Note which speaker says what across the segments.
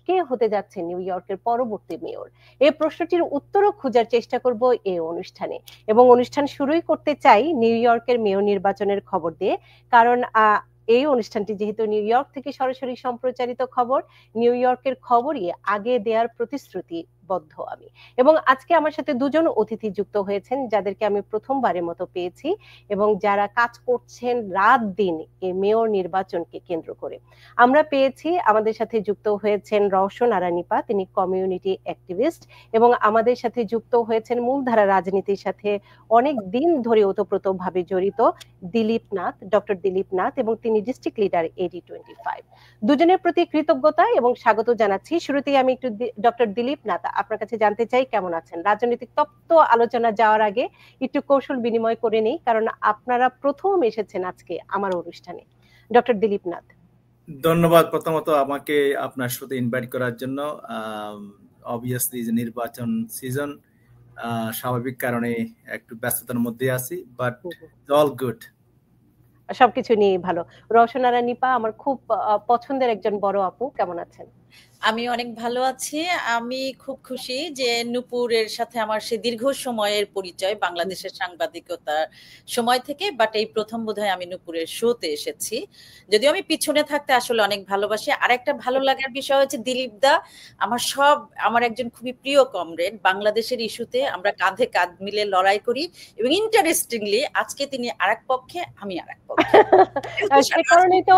Speaker 1: কে হতে যাচ্ছে নিউ ইয়র্কের পরবর্তী মেয়র, এই প্রশ্নটির উত্তরও খোঁজার চেষ্টা করব এই অনুষ্ঠানে। এবং অনুষ্ঠান শুরুই করতে চাই নিউ ইয়র্কের মেয়র নির্বাচনের খবর দিয়ে, কারণ এই অনুষ্ঠানটি যেহেতু নিউ ইয়র্ক থেকে সরাসরি সম্প্রচারিত খবর, নিউ ইয়র্কের খবরই আগে দেওয়ার প্রতিশ্রুতিবদ্ধ আমি। এবং আজকে আমার সাথে দুজন অতিথি যুক্ত হয়েছেন যাদেরকে আমি প্রথমবারের মতো পেয়েছি এবং যারা কাজ করছেন রাত দিন এই মেয়র নির্বাচনকে কেন্দ্র করে। আমরা পেয়েছি, আমাদের সাথে যুক্ত হয়েছেন রওশন আরা নিপা, তিনি কমিউনিটি অ্যাক্টিভিস্ট, এবং আমাদের সাথে যুক্ত হয়েছেন মূলধারা রাজনীতির সাথে অনেক দিন ধরে ওতপ্রোতভাবে জড়িত ডক্টর দিলীপ নাথ, এবং তিনি ডিস্ট্রিক্ট লিডার AD25। দুজনের প্রতি কৃতজ্ঞতা এবং স্বাগত জানাচ্ছি। শুরুতেই আমি একটু ডক্টর দিলীপ নাথ আপনার কাছে জানতে চাই কেমন আছেন। রাজনৈতিক তত্ত্ব আলোচনা যাওয়ার আগে একটু কৌশল বিনিময় করে নেই, কারণ আপনারা প্রথম এসেছেন আজকে আমার অনুষ্ঠানে। ডক্টর দিলীপ নাথ।
Speaker 2: ধন্যবাদ প্রথমত আমাকে আপনার সাথে ইনভাইট করার জন্য। অবভিয়াসলি যে নির্বাচন সিজন, স্বাভাবিক কারণে একটু ব্যস্ততার মধ্যে আছি, বাট অল গুড।
Speaker 1: সবকিছু নিয়ে ভালো। রওশন আরা নিপা আমার খুব পছন্দের একজন বড় আপু, কেমন আছেন?
Speaker 3: আমি অনেক ভালো আছি। আমি খুব খুশি যে নূপুরের সাথে আমার সে দীর্ঘ সময়ের পরিচয় বাংলাদেশের সাংবাদিকতার সময় থেকে, বাট এই প্রথম বোধহয় আমি নূপুরের শোতে এসেছি, যদিও আমি পিছনে থাকতে আসলে অনেক ভালোবাসি। আর একটা ভালো লাগার বিষয় হচ্ছে দিলীপ দা আমার একজন খুবই প্রিয় কমরেড। বাংলাদেশের ইস্যুতে আমরা কাঁধে কাঁধ মিলে লড়াই করি, এবং ইন্টারেস্টিংলি আজকে তিনি আরেক পক্ষে, আমি আরেক পক্ষে।
Speaker 1: সে কারণেই তো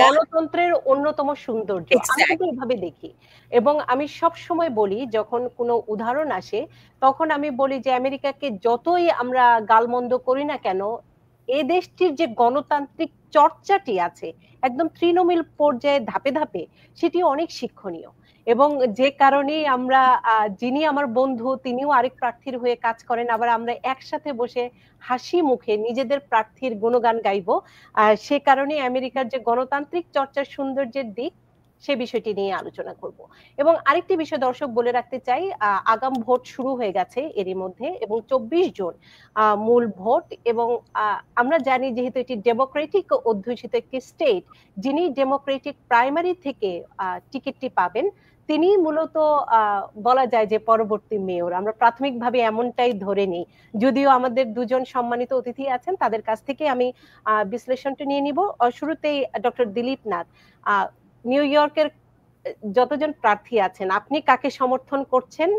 Speaker 1: গণতন্ত্রের অন্যতম সৌন্দর্য, আমি কিন্তু এইভাবে দেখি। এবং আমি সব সময় বলি, যখন কোনো উদাহরণ আসে তখন আমি বলি যে আমেরিকাকে যতই আমরা গালমন্দ করি না কেন, এ দেশটির যে গণতান্ত্রিক চর্চাটি আছে একদম তৃণমূল পর্যায়ে ধাপে ধাপে, সেটি অনেক শিক্ষণীয়। এবং যে কারণে আমরা, যিনি আমার বন্ধু তিনিও আরেক প্রার্থীর হয়ে কাজ করেন, আবার আমরা একসাথে বসে হাসি মুখে নিজেদের প্রার্থীর গুণগান গাইবো। সে কারণে আমেরিকার যে গণতান্ত্রিক চর্চার সৌন্দর্যের দিক, সে বিষয়টি নিয়ে আলোচনা করব। এবং আরেকটি বিষয় দর্শক বলে রাখতে চাই, আগাম ভোট শুরু হয়ে গেছে এরই মধ্যে, এবং 24 জন মূল ভোট। এবং আমরা জানি যেহেতু এটি ডেমোক্রেটিক অধ্যুষিত একটি স্টেট, যিনি ডেমোক্রেটিক প্রাইমারি থেকে টিকিটটি পাবেন তিনি মূলত বলা যায় যে পরবর্তী মেয়র। আমরা প্রাথমিকভাবে এমনটাই ধরে নিই, যদিও আমাদের দুজন সম্মানিত অতিথি আছেন, তাদের কাছ থেকে আমি বিশ্লেষণটা নিয়ে নিব। শুরুতেই ডক্টর দিলীপ নাথ, নিউ ইয়র্কের যতজন প্রার্থী আছেন আপনি কাকে সমর্থন করছেন,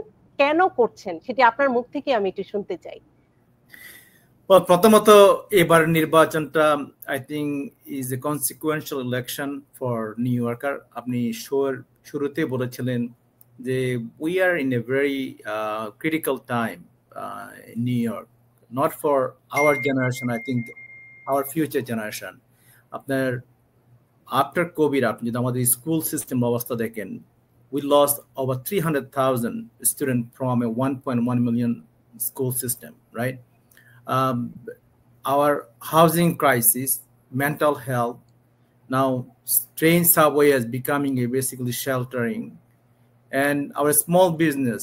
Speaker 1: কেন করছেন, সেটি আপনার মুখ থেকে আমি একটু শুনতে চাই।
Speaker 2: প্রথমত এবার নির্বাচনটা I think is a consequential election for new yorker. আপনি শুরুতে বলেছিলেন যে we are in a very critical time in new York, not for our generation, I think our future generation. আপনার আফটার কোভিড আপনি যদি আমাদের স্কুল সিস্টেম অবস্থা দেখেন, we lost over 300,000 students from a 1.1 million school system, right? Our housing crisis, mental health, now train subway is becoming a basically sheltering, and our small business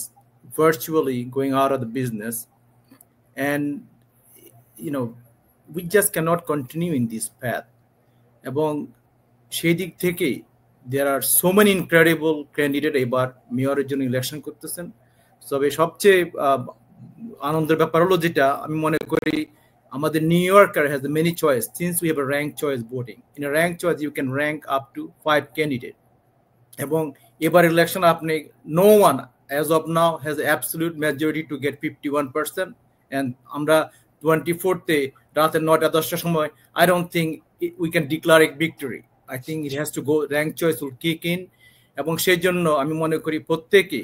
Speaker 2: virtually going out of the business. And, you know, we just cannot continue in this path. এবং সেই দিক থেকেই there are so many incredible candidates এবার মেয়রের জন্য election করতেছেন। তবে সবচেয়ে আনন্দের ব্যাপার হলো যেটা আমি মনে করি, আমাদের new yorker has many choice since we have a ranked choice voting. In a ranked choice you can rank up to 5 candidates. এবং এবার ইলেকশন আপনি no one as of now has absolute majority to get 51%, and আমরা 24th রাতে 9:10টার সময় I don't think we can declare a victory. I think it has to go, rank choice will kick in, এবং সেই জন্য আমি মনে করি প্রত্যেকে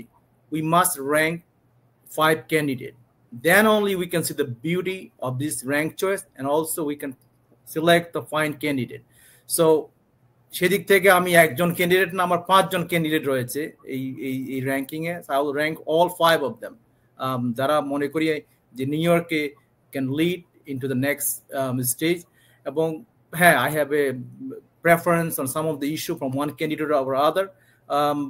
Speaker 2: we must rank 5 candidates. Then only we can see the beauty of this rank choice, and also we can select the fine candidate. So সেদিক থেকে আমি একজন ক্যান্ডিডেট না, আমার 5 জন ক্যান্ডিডেট রয়েছে এই ranking A. I will rank all 5 of them, যারা মনে করি যে নিউ ইয়র্কে can lead into the next stage. এবং হ্যাঁ, I have a preference on some of the issue from one candidate or other,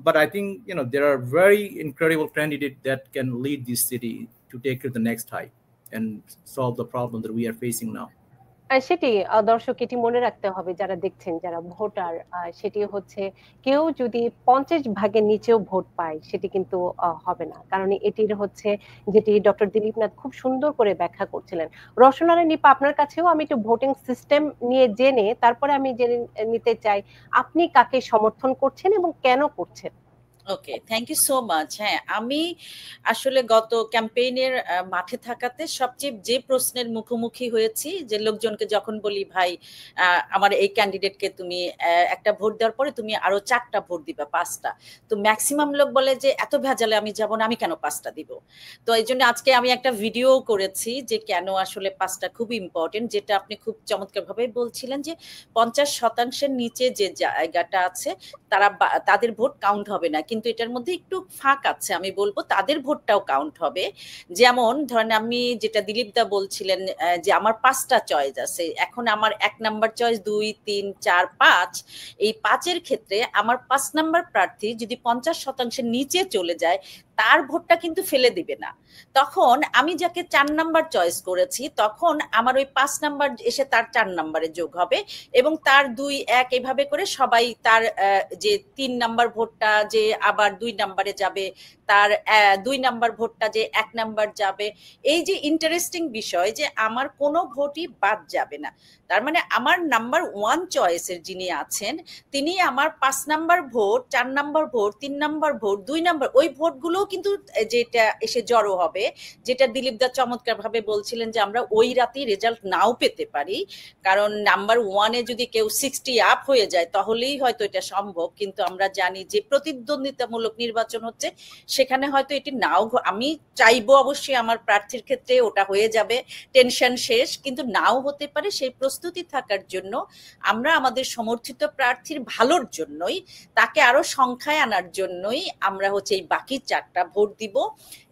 Speaker 2: but I think there are very incredible candidates that can lead this city to take it to the next height and solve the problem that we are facing now.
Speaker 1: সেটি দর্শক এটি মনে রাখতে হবে যারা দেখছেন, যারা voter, সেটি হচ্ছে কেউ যদি 50 ভাগের নিচেও ভোট পায় সেটি কিন্তু হবে না, কারণ এটির হচ্ছে যেটি ডক্টর দিলীপ নাথ খুব সুন্দর করে ব্যাখ্যা করছিলেন। রসনারা নিপা, আপনার কাছেও আমি একটু ভোটিং সিস্টেম নিয়ে জেনে তারপরে আমি জেনে নিতে চাই আপনি কাকে সমর্থন করছেন এবং কেন করছেন।
Speaker 3: ওকে, থ্যাংক ইউ সো মাচ। হ্যাঁ, আমি আসলে গত ক্যাম্পেইনের মাঠে থাকাতে সবচেয়ে যে প্রশ্নের মুখোমুখি হয়েছি, যে লোকজনকে যখন বলি ভাই আমার এই ক্যান্ডিডেটকে তুমি একটা ভোট দেওয়ার পরে তুমি আরো 4টা ভোট দিবা, 5টা, তো ম্যাক্সিমাম লোক বলে যে এত ভেজালে আমি যাব না, আমি কেন 5টা দিব। তো এই জন্য আজকে আমি একটা ভিডিও করেছি যে কেন আসলে 5টা খুব ইম্পর্টেন্ট, যেটা আপনি খুব চমৎকার ভাবে বলছিলেন যে 50% নিচে যে জায়গাটা আছে তাদের ভোট কাউন্ট হবে না, কিন্তু এটার মধ্যে একটু ফাঁক আছে, আমি বলবো তাদের ভোটটাও কাউন্ট হবে। যেমন ধরেন আমি যেটা দিলীপ দা বলছিলেন যে আমার 5টা চয়েস আছে, এখন আমার 1 নাম্বার চয়েস 2, 3, 4, 5, এই 5-এর ক্ষেত্রে আমার 5 নাম্বার প্রার্থী যদি 50%-এর নিচে চলে যায় তার ভোটটা কিন্তু ফেলে দিবে না। তখন আমি যাকে 4 নাম্বার চয়েস করেছি তখন আমার ওই 5 নাম্বার এসে তার 4 নাম্বারে যোগ হবে এবং তার 2, 1 এভাবে করে সবাই তার যে 3 নাম্বার ভোটটা যে আবার 2 নাম্বারে যাবে, তার 2 নাম্বার ভোটটা যে 1 নাম্বার যাবে। এই যে ইন্টারেস্টিং বিষয় যে আমার কোনো ভোটই বাদ যাবে না। তার মানে আমার নাম্বার 1 চয়েসের যিনি আছেন তিনি আমার 5 number vote, 4 number vote, 3 number vote, 2 number, ওই ভোটগুলো কিন্তু যেটা এসে জড়ো হবে, যেটা দিলীপ দা চমৎকার ভাবে বলছিলেন যে আমরা ওই রাতেই রেজাল্ট নাও পেতে পারি, কারণ নাম্বার 1-এ যদি কেউ 60 আপ হয়ে যায় তাহলেই হয়তো এটা সম্ভব, কিন্তু আমরা জানি যে প্রতিদ্বন্দ্বিতামূলক নির্বাচন হচ্ছে, সেখানে হয়তো এটি নাও, আমি চাইবো অবশ্যই আমার প্রার্থীর ক্ষেত্রে ওটা হয়ে যাবে, টেনশন শেষ, কিন্তু নাও হতে পারে। সেই প্রস্তুতি থাকার জন্য আমরা আমাদের সমর্থিত প্রার্থীর ভালোর জন্যই, তাকে আরো সংখ্যায় আনার জন্যই আমরা হচ্ছে এই বাকি 4টা ভোট দিব।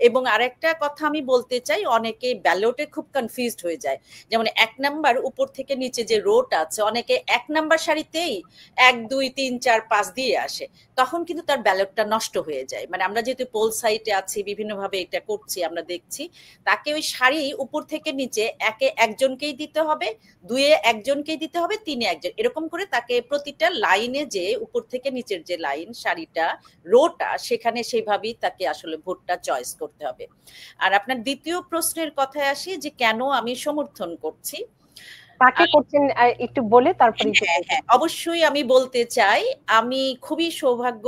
Speaker 3: এবং আরেকটা কথা আমি বলতে চাই, অনেকে ব্যালটে খুব কনফিউজড হয়ে যায়, যেমন 1 নাম্বার উপর থেকে নিচে যে রোট আছে, অনেকে 1 নাম্বার সারিতেই 1, 2, 3, 4, 5 দিয়ে আসে, তখন কিন্তু তার ব্যালটটা নষ্ট হয়ে যায়। মানে আমরা যেহেতু পোল সাইটে আছি, বিভিন্নভাবে এটা করছি, আমরা দেখছি তাকে ওই সারি উপর থেকে নিচে 1-এ একজনকেই দিতে হবে, 2-এ একজনকেই দিতে হবে, 3-এ একজন, এরকম করে তাকে প্রতিটা লাইনে যে উপর থেকে নিচের যে লাইন, সারিটা, রোটা, সেখানে সেইভাবেই তাকে আসলে ভোটটা চয়েস করতে হবে। আর আপনার দ্বিতীয় প্রশ্নের কথায় আসি যে কেন আমি সমর্থন করছি,
Speaker 1: কাকে করছেন একটু বলে তারপরে।
Speaker 3: হ্যাঁ, অবশ্যই আমি বলতে চাই আমি খুবই সৌভাগ্য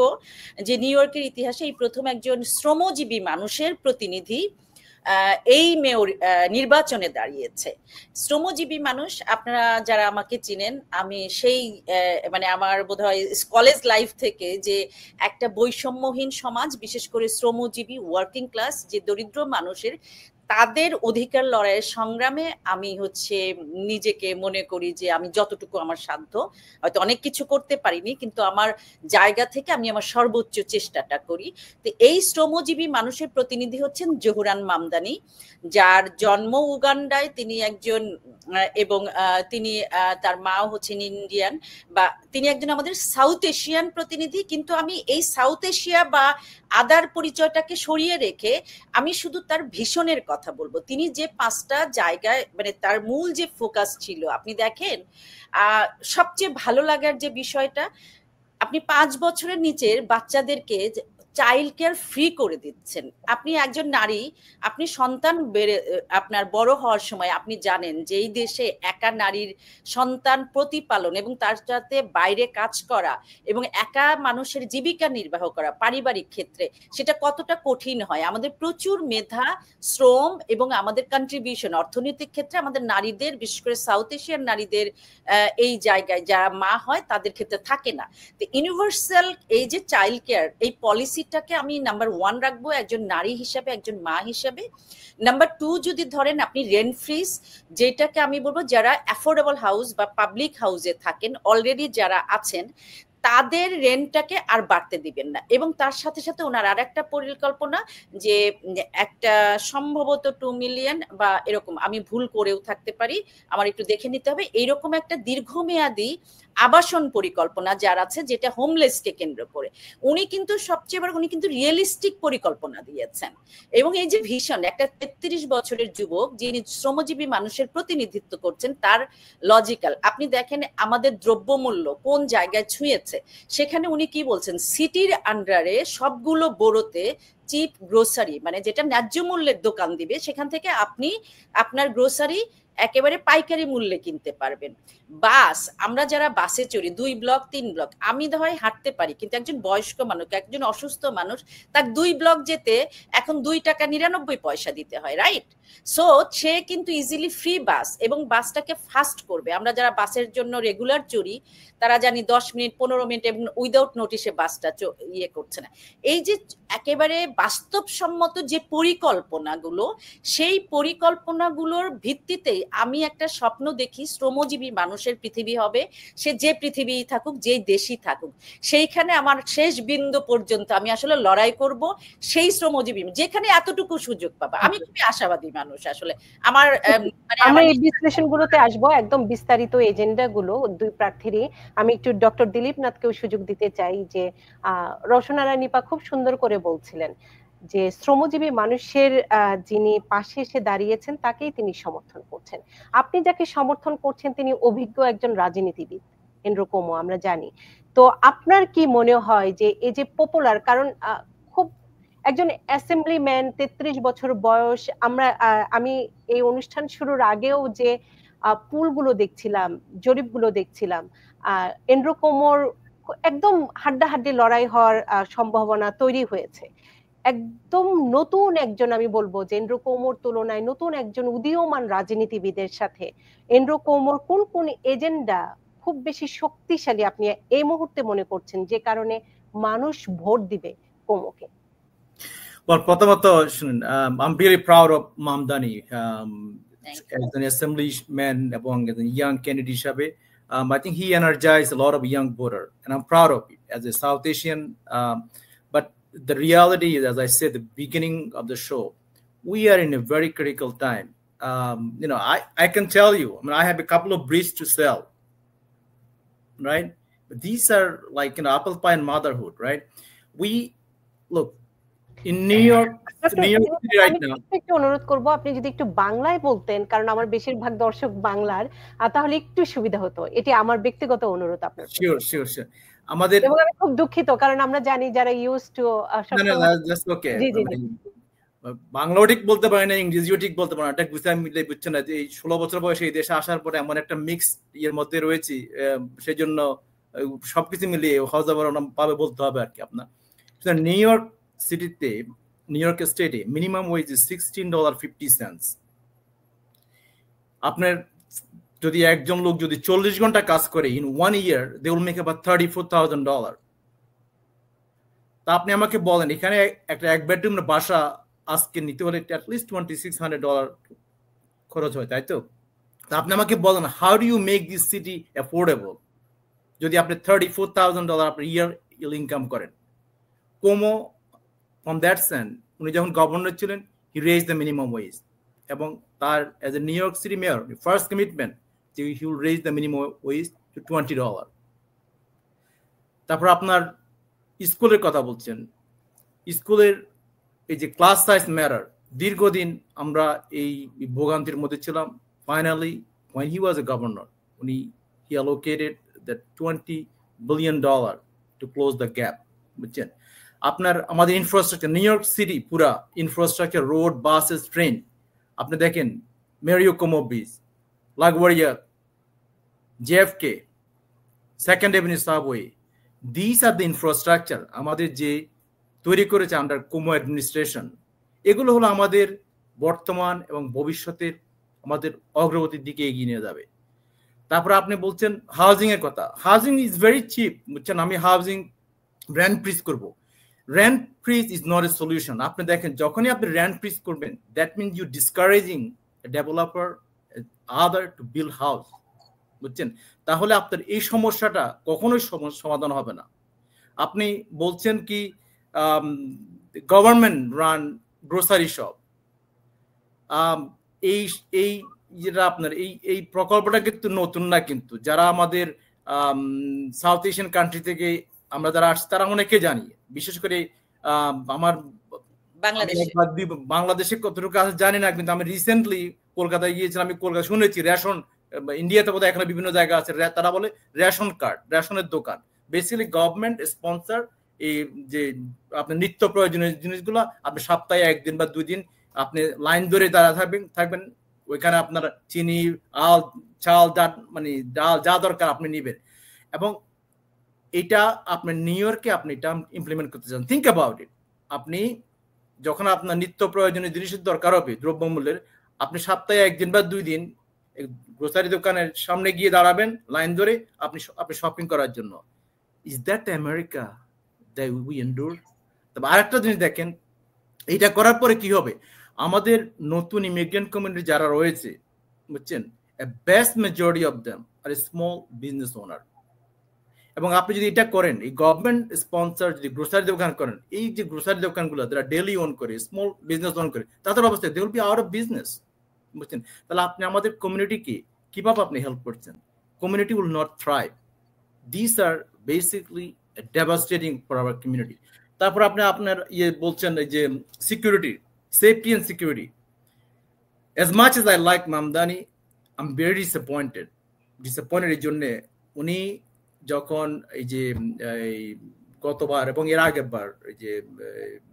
Speaker 3: যে নিউ ইয়র্কের ইতিহাসে এই প্রথম একজন শ্রমজীবী মানুষের প্রতিনিধি এই মেয়র নির্বাচনে দাঁড়িয়েছে। শ্রমজীবী মানুষ, আপনারা যারা আমাকে চিনেন, আমি সেই মানে আমার বোধহয় কলেজ লাইফ থেকে যে একটা বৈষম্যহীন সমাজ, বিশেষ করে শ্রমজীবী ওয়ার্কিং ক্লাস যে দরিদ্র মানুষের, তাদের অধিকার লড়াইয়ের সংগ্রামে আমি হচ্ছে নিজেকে মনে করি যে আমি যতটুকু আমার সাধ্য, হয়তো অনেক কিছু করতে পারিনি, কিন্তু আমার জায়গা থেকে আমি আমার সর্বোচ্চ চেষ্টাটা করি। তো এই শ্রমজীবী মানুষের প্রতিনিধি হচ্ছেন জহুরান মামদানি, যার জন্ম উগান্ডায়, তিনি একজন এবং তিনি তার মাও হচ্ছেন ইন্ডিয়ান, বা তিনি একজন আমাদের সাউথ এশিয়ান প্রতিনিধি। কিন্তু আমি এই সাউথ এশিয়া বা আদার পরিচয়টাকে সরিয়ে রেখে আমি শুধু তার ভীষণের কথা বলবো। তিনি যে 5টা জায়গায়, মানে তার মূল যে ফোকাস ছিল, আপনি দেখেন সবচেয়ে ভালো লাগার যে বিষয়টা, আপনি 5 বছরের নিচের বাচ্চাদেরকে চাইল্ড কেয়ার ফ্রি করে দিচ্ছেন। আপনি একজন নারী, আপনি সন্তান আপনার বড় হওয়ার সময় আপনি জানেন যে এই দেশে একা নারীর সন্তান প্রতিপালন এবং তার সাথে বাইরে কাজ করা এবং একা মানুষের জীবিকা নির্বাহ করা পারিবারিক ক্ষেত্রে, সেটা কতটা কঠিন হয়। আমাদের প্রচুর মেধা, শ্রম এবং আমাদের কন্ট্রিবিউশন অর্থনৈতিক ক্ষেত্রে আমাদের নারীদের, বিশেষ করে সাউথ এশিয়ার নারীদের এই জায়গায় যারা মা হয় তাদের ক্ষেত্রে থাকে না। তো ইউনিভার্সাল এই যে চাইল্ড কেয়ার, এই পলিসিটাকে আমি নাম্বার 1 রাখবো একজন নারী হিসাবে, একজন মা হিসাবে। নাম্বার 2, যদি ধরেন আপনি রেন্ট ফ্রিজ, যেটাকে আমি বলবো যারা অ্যাফোর্ডেবল হাউস বা পাবলিক হাউসে থাকেন অলরেডি যারা আছেন, তাদের রেন্টটাকে আর বাড়তে দিবেন না। এবং তার সাথে সাথে ওনার আর একটা পরিকল্পনা যে একটা সম্ভবত 2 মিলিয়ন বা এরকম, আমি ভুল করেও থাকতে পারি, আমার একটু দেখে নিতে হবে, এইরকম একটা দীর্ঘমেয়াদী আবাসন পরিকল্পনা যার আছে, যেটা হোমলেসকে কেন্দ্র করে। উনি কিন্তু সবচেয়ে বড়, উনি কিন্তু রিয়েলিস্টিক পরিকল্পনা দিয়েছেন। এবং এই যে ভীষণ একটা 33 বছরের যুবক যিনি শ্রমজীবী মানুষের প্রতিনিধিত্ব করছেন, তার লজিক্যাল, আপনি দেখেন আমাদের দ্রব্যমূল্য কোন জায়গায় ছুঁয়েছে, সেখানে উনি কি বলছেন, সিটির আন্ডারে সবগুলো বড়তে চিপ গ্রোসারি, মানে যেটা ন্যায্য মূল্যের দোকান দিবে, সেখান থেকে আপনি আপনার গ্রোসারি একেবারে পাইকারি মূল্যে কিনতে পারবেন। বাস, আমরা যারা বাসে চড়ি 2 ব্লক 3 ব্লক, আমি হয় হাঁটতে পারি, কিন্তু একজন বয়স্ক মানুষ, একজন অসুস্থ মানুষ, তার 2 ব্লক যেতে এখন 2 টাকা 99 পয়সা দিতে হয়, রাইট? সো সে কিন্তু ইজিলি ফ্রি বাস, এবং বাসটাকে ফাস্ট করবে। আমরা যারা বাসের জন্য রেগুলার চড়ি তারা জানি 10 মিনিট 15 মিনিট এবং উইদাউট নোটিশে বাসটা ইয়ে করছে না। এই যে একেবারে বাস্তবসম্মত যে পরিকল্পনাগুলো, সেই পরিকল্পনাগুলোর ভিত্তিতেই আমি একটা স্বপ্ন দেখি, শ্রমজীবী মানুষের পৃথিবী হবে, সে যে পৃথিবী থাকুক, যে দেশই থাকুক, সেইখানে আমার শেষ বিন্দু পর্যন্ত আমি আসলে লড়াই করব সেই শ্রমজীবী, যেখানে এতটুকু সুযোগ পাবা। আমি খুবই আশাবাদী মানুষ আসলে। আমার
Speaker 1: আমরা এই বিশ্লেষণগুলোতে আসবো, একদম বিস্তারিত এজেন্ডা গুলো দুই প্রার্থীরই। আমি একটু ডক্টর দিলীপ নাথকেও সুযোগ দিতে চাই যে রওশন আরা নিপা খুব সুন্দর করে বলছিলেন যে শ্রমজীবী মানুষের যিনি পাশে এসে দাঁড়িয়েছেন তাকেই তিনি সমর্থন করছেন। আপনি যাকে সমর্থন করছেন তিনি অভিজ্ঞ একজন রাজনীতিবিদ, এন্ড্রু কুমো, আমরা জানি। তো আপনার কি মনে হয় যে এই যে পপুলার, কারণ খুব একজন অ্যাসেম্বলিম্যান, 33 বছর বয়স, আমি এই অনুষ্ঠান শুরুর আগেও যে পুলগুলো দেখছিলাম, জরিপগুলো দেখছিলাম, এন্ড্রু কুমোর একদম হাড্ডাহাড্ডি লড়াই হওয়ার সম্ভাবনা তৈরি হয়েছে। একদম নতুন একজন, আমি বলবো যে এন্ড্রু কুমোর তুলনায় নতুন একজন উদীয়মান রাজনীতিবিদের সাথে এন্ড্রু কুমোর কোন কোন এজেন্ডা খুব বেশি শক্তিশালী আপনি এই মুহূর্তে মনে করছেন, যে কারণে মানুষ ভোট দিবে কুমোকে?
Speaker 2: Well, প্রথমত শুনুন, I'm very proud of Mamdani as an assemblyman এবং as a young candidate হিসাবে। I think he energized a lot of young voter, and I'm proud of it as a South Asian. But the reality is, as I said at the beginning of the show, we are in a very critical time. You know, I can tell you, I mean, I have a couple of breeds to sell, right? But these are like, you know, apple pie and motherhood, right? We look in New York City right now.
Speaker 1: একটু অনুরোধ করব আপনি যদি একটু বাংলায় বলতেন, কারণ আমার বেশিরভাগ দর্শক বাংলার, তাহলে একটু সুবিধা হতো। এটি আমার ব্যক্তিগত অনুরোধ আপনার।
Speaker 2: শিওর। আমাদের,
Speaker 1: এবং আমি খুব দুঃখিত কারণ আমরা জানি যারা ইউজ টু
Speaker 2: জাস্ট ওকে, বাংলাও ঠিক বলতে পারে না, ইংরেজিও ঠিক বলতে পারে না, এটা গুছিয়ে মিলে বুঝছে না যে এই 16 বছর বয়সে এই দেশে আসার পরে এমন একটা মিক্স এর মধ্যে রয়েছি, সেই জন্য সবকিছু মিলিয়ে হজবর পাবে বলতে হবে আর কি আপনার। নিউ ইয়র্ক সিটিতে, নিউ ইয়র্ক স্টেটে মিনিমাম ওয়েজ ইজ $16.50। আপনার যদি একজন লোক যদি 40 ঘন্টা কাজ করে in 1 year, they will make about $34,000। তা আপনি আমাকে বলেন, এখানে একটা এক বেডরুমের বাসা আজকে নিতে হলে অ্যাটলিস্ট $2,600 খরচ হয়, তাই তো? তা আপনি আমাকে বলেন, how do you make this city affordable যদি আপনি $34,000 আপনার ইয়ার ইনকাম করেন? কুমো from that sense, উনি যখন গভর্নর ছিলেন, he raised the minimum wage, এবং তার as a New York City mayor, first commitment, he will raise the minimum wage to $20। তারপর আপনার স্কুলের কথা বলছেন, স্কুলের এই যে ক্লাস সাইজ ম্যাটার, দীর্ঘদিন আমরা এই ভোগান্তির মধ্যে ছিলাম। Finally when he was a governor, উনি he allocated the $20 billion to close the gap, বুঝছেন? আপনার আমাদের ইনফ্রাস্ট্রাকচার, নিউ ইয়র্ক সিটি পুরা ইনফ্রাস্ট্রাকচার, রোড, বাসেস, ট্রেন, আপনি দেখেন Mario Cuomo beach, LaGuardia, JFK, second avenue subway, this are the infrastructure আমাদের যে তৈরি করেছে আন্ডার কুমো অ্যাডমিনিস্ট্রেশন। এগুলো হলো আমাদের বর্তমান এবং ভবিষ্যতের আমাদের অগ্রগতির দিকে এগিয়ে নিয়ে যাবে। তারপর আপনি বলছেন হাউজিং এর কথা, হাউজিং ইজ ভেরি চিপ, বুঝছেন? আমি হাউজিং রেন্ট ফ্রিজ করবো, rent freeze is not a solution. আপনি দেখেন যখনই আপনি রেন্ট ফ্রিজ করবেন, that means you discouraging developer other to build house, বুঝছেন? তাহলে আপনার এই সমস্যাটা কখনোই সমাধান হবে না। আপনি বলছেন কি গভর্নমেন্ট রান গ্রোসারি শপ, এই যেটা আপনার এই প্রকল্পটা কিন্তু নতুন না, কিন্তু যারা আমাদের সাউথ এশিয়ান কান্ট্রি থেকে আমরা যারা আসছি তারা অনেকে জানি, বিশেষ করে আমার বাংলাদেশে কতটুকু আছে জানি না, কিন্তু আমি রিসেন্টলি কলকাতায় গিয়েছিলাম, আমি কলকাতা শুনেছি রেশন, ইন্ডিয়াতে বোধহয় এখানে বিভিন্ন জায়গা আছে, তারা বলে রেশন কার্ড, রেশনের দোকান, বেসিক্যালি গভর্নমেন্ট স্পন্সর এই যে আপনার নিত্য প্রয়োজনীয় জিনিসগুলো আপনি সপ্তাহে 1 দিন বা 2 দিন আপনি লাইন ধরে দাঁড়া থাকবেন, ওইখানে আপনার চিনি, আল, চাল, মানে ডাল যা দরকার আপনি নিবেন। এবং এটা আপনি নিউ ইয়র্কে আপনি এটা ইমপ্লিমেন্ট করতে চান। থিঙ্ক অ্যাবাউট ইট, আপনি যখন আপনার নিত্য প্রয়োজনীয় জিনিসের দরকার হবে দ্রব্যমূল্যের, আপনি সপ্তাহে 1 দিন বা 2 দিন গ্রোসারি দোকানের সামনে গিয়ে দাঁড়াবেন লাইন ধরে আপনি শপিং করার জন্য। Is that America that we endure? তবে আরেকটা জিনিস দেখেন, এটা করার পরে কি হবে, আমাদের নতুন ইমিগ্রেন্ট কমিউনিটি যারা রয়েছে, বুঝছেন, best majority of them are small business owner. এবং আপনি যদি এটা করেন, এই গভর্নমেন্ট স্পন্সর যদি গ্রোসারি দোকান করেন, এই যে গ্রোসারি দোকানগুলো যারা ডেলি ওন করে, স্মল বিজনেস ওন করে, তাদের অবস্থা they will be out of business, বুঝছেন? তাহলে আপনি আমাদের কমিউনিটিকে কিভাবে আপনি হেল্প করছেন? Community will not thrive. This are basically devastating for our community. তারপর আপনি আপনার বলছেন যে security, safety and security. As much as I like Mamdani, I'm very disappointed এর জন্য উনি যখন এই যে গতবার এবং এর আগের বার এই যে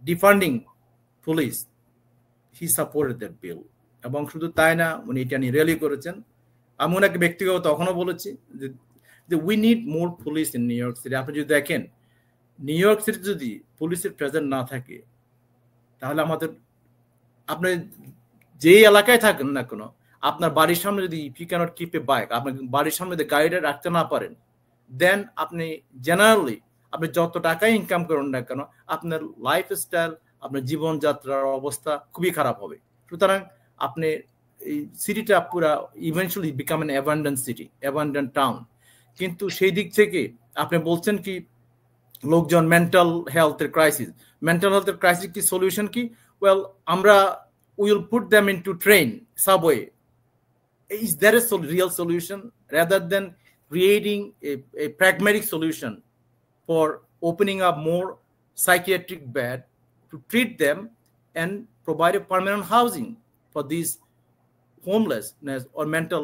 Speaker 2: ডিফান্ডিং পুলিশ, হি সাপোর্টেড দ্যাট বিল। এবং শুধু তাই না, উনি এটা নিয়ে র্যালি করেছেন। আমি ওনাকে ব্যক্তিগত তখনও বলেছি যে we need more police in new York city. আপনি যদি দেখেন, নিউ ইয়র্ক সিটি যদি পুলিশের প্রেজেন্ট না থাকে, তাহলে আমাদের, আপনি যে এলাকায় থাকেন না কেন, আপনার বাড়ির সামনে যদি if you can't keep a bike, আপনার বাড়ির সামনে যদি গাড়িটা রাখতে না পারেন, দেন আপনি জেনারেলি আপনি যত টাকাই ইনকাম করেন না কেন, আপনার লাইফস্টাইল, আপনার জীবনযাত্রার অবস্থা খুবই খারাপ হবে। সুতরাং আপনি এই সিটিটা পুরা eventually become N abundant city, abundant town. কিন্তু সেই দিক থেকে আপনি বলছেন কি লোকজন মেন্টাল হেলথের ক্রাইসিস কি সলিউশন কি? ওয়েল, আমরা will put them into train, subway. Is there a real solution rather than creating a pragmatic solution for opening up more psychiatric bed to treat them and provide a permanent housing for these homelessness or mental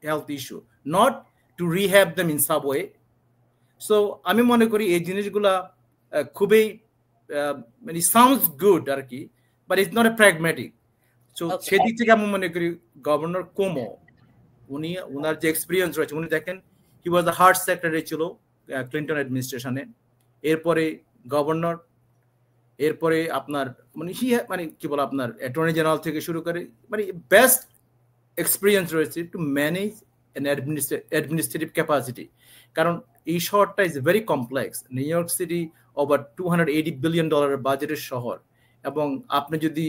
Speaker 2: health issue, not to rehab them in subway? So আমি মনে করি এই জিনিসগুলা খুবই মানে sounds good আর কি, but it's not a pragmatic. So সেদিক থেকে আমি মনে করি গভর্নর কোমো, উনি ওনার যে এক্সপিরিয়েন্স রয়েছে, উনি দেখেন হি ওয়াজ দ্য হার্ট সেক্রেটারি ছিল ক্লিন্টন অ্যাডমিনিস্ট্রেশনে, এরপরে গভর্নর, এরপরে আপনার মানে কি বলে আপনার অ্যাটর্নি জেনারেল থেকে শুরু করে, মানে বেস্ট এক্সপিরিয়েন্স রয়েছে to manage an administrative capacity. কারণ এই শহরটা is very complex. New York city over $280 billion বাজেটের শহর, এবং আপনি যদি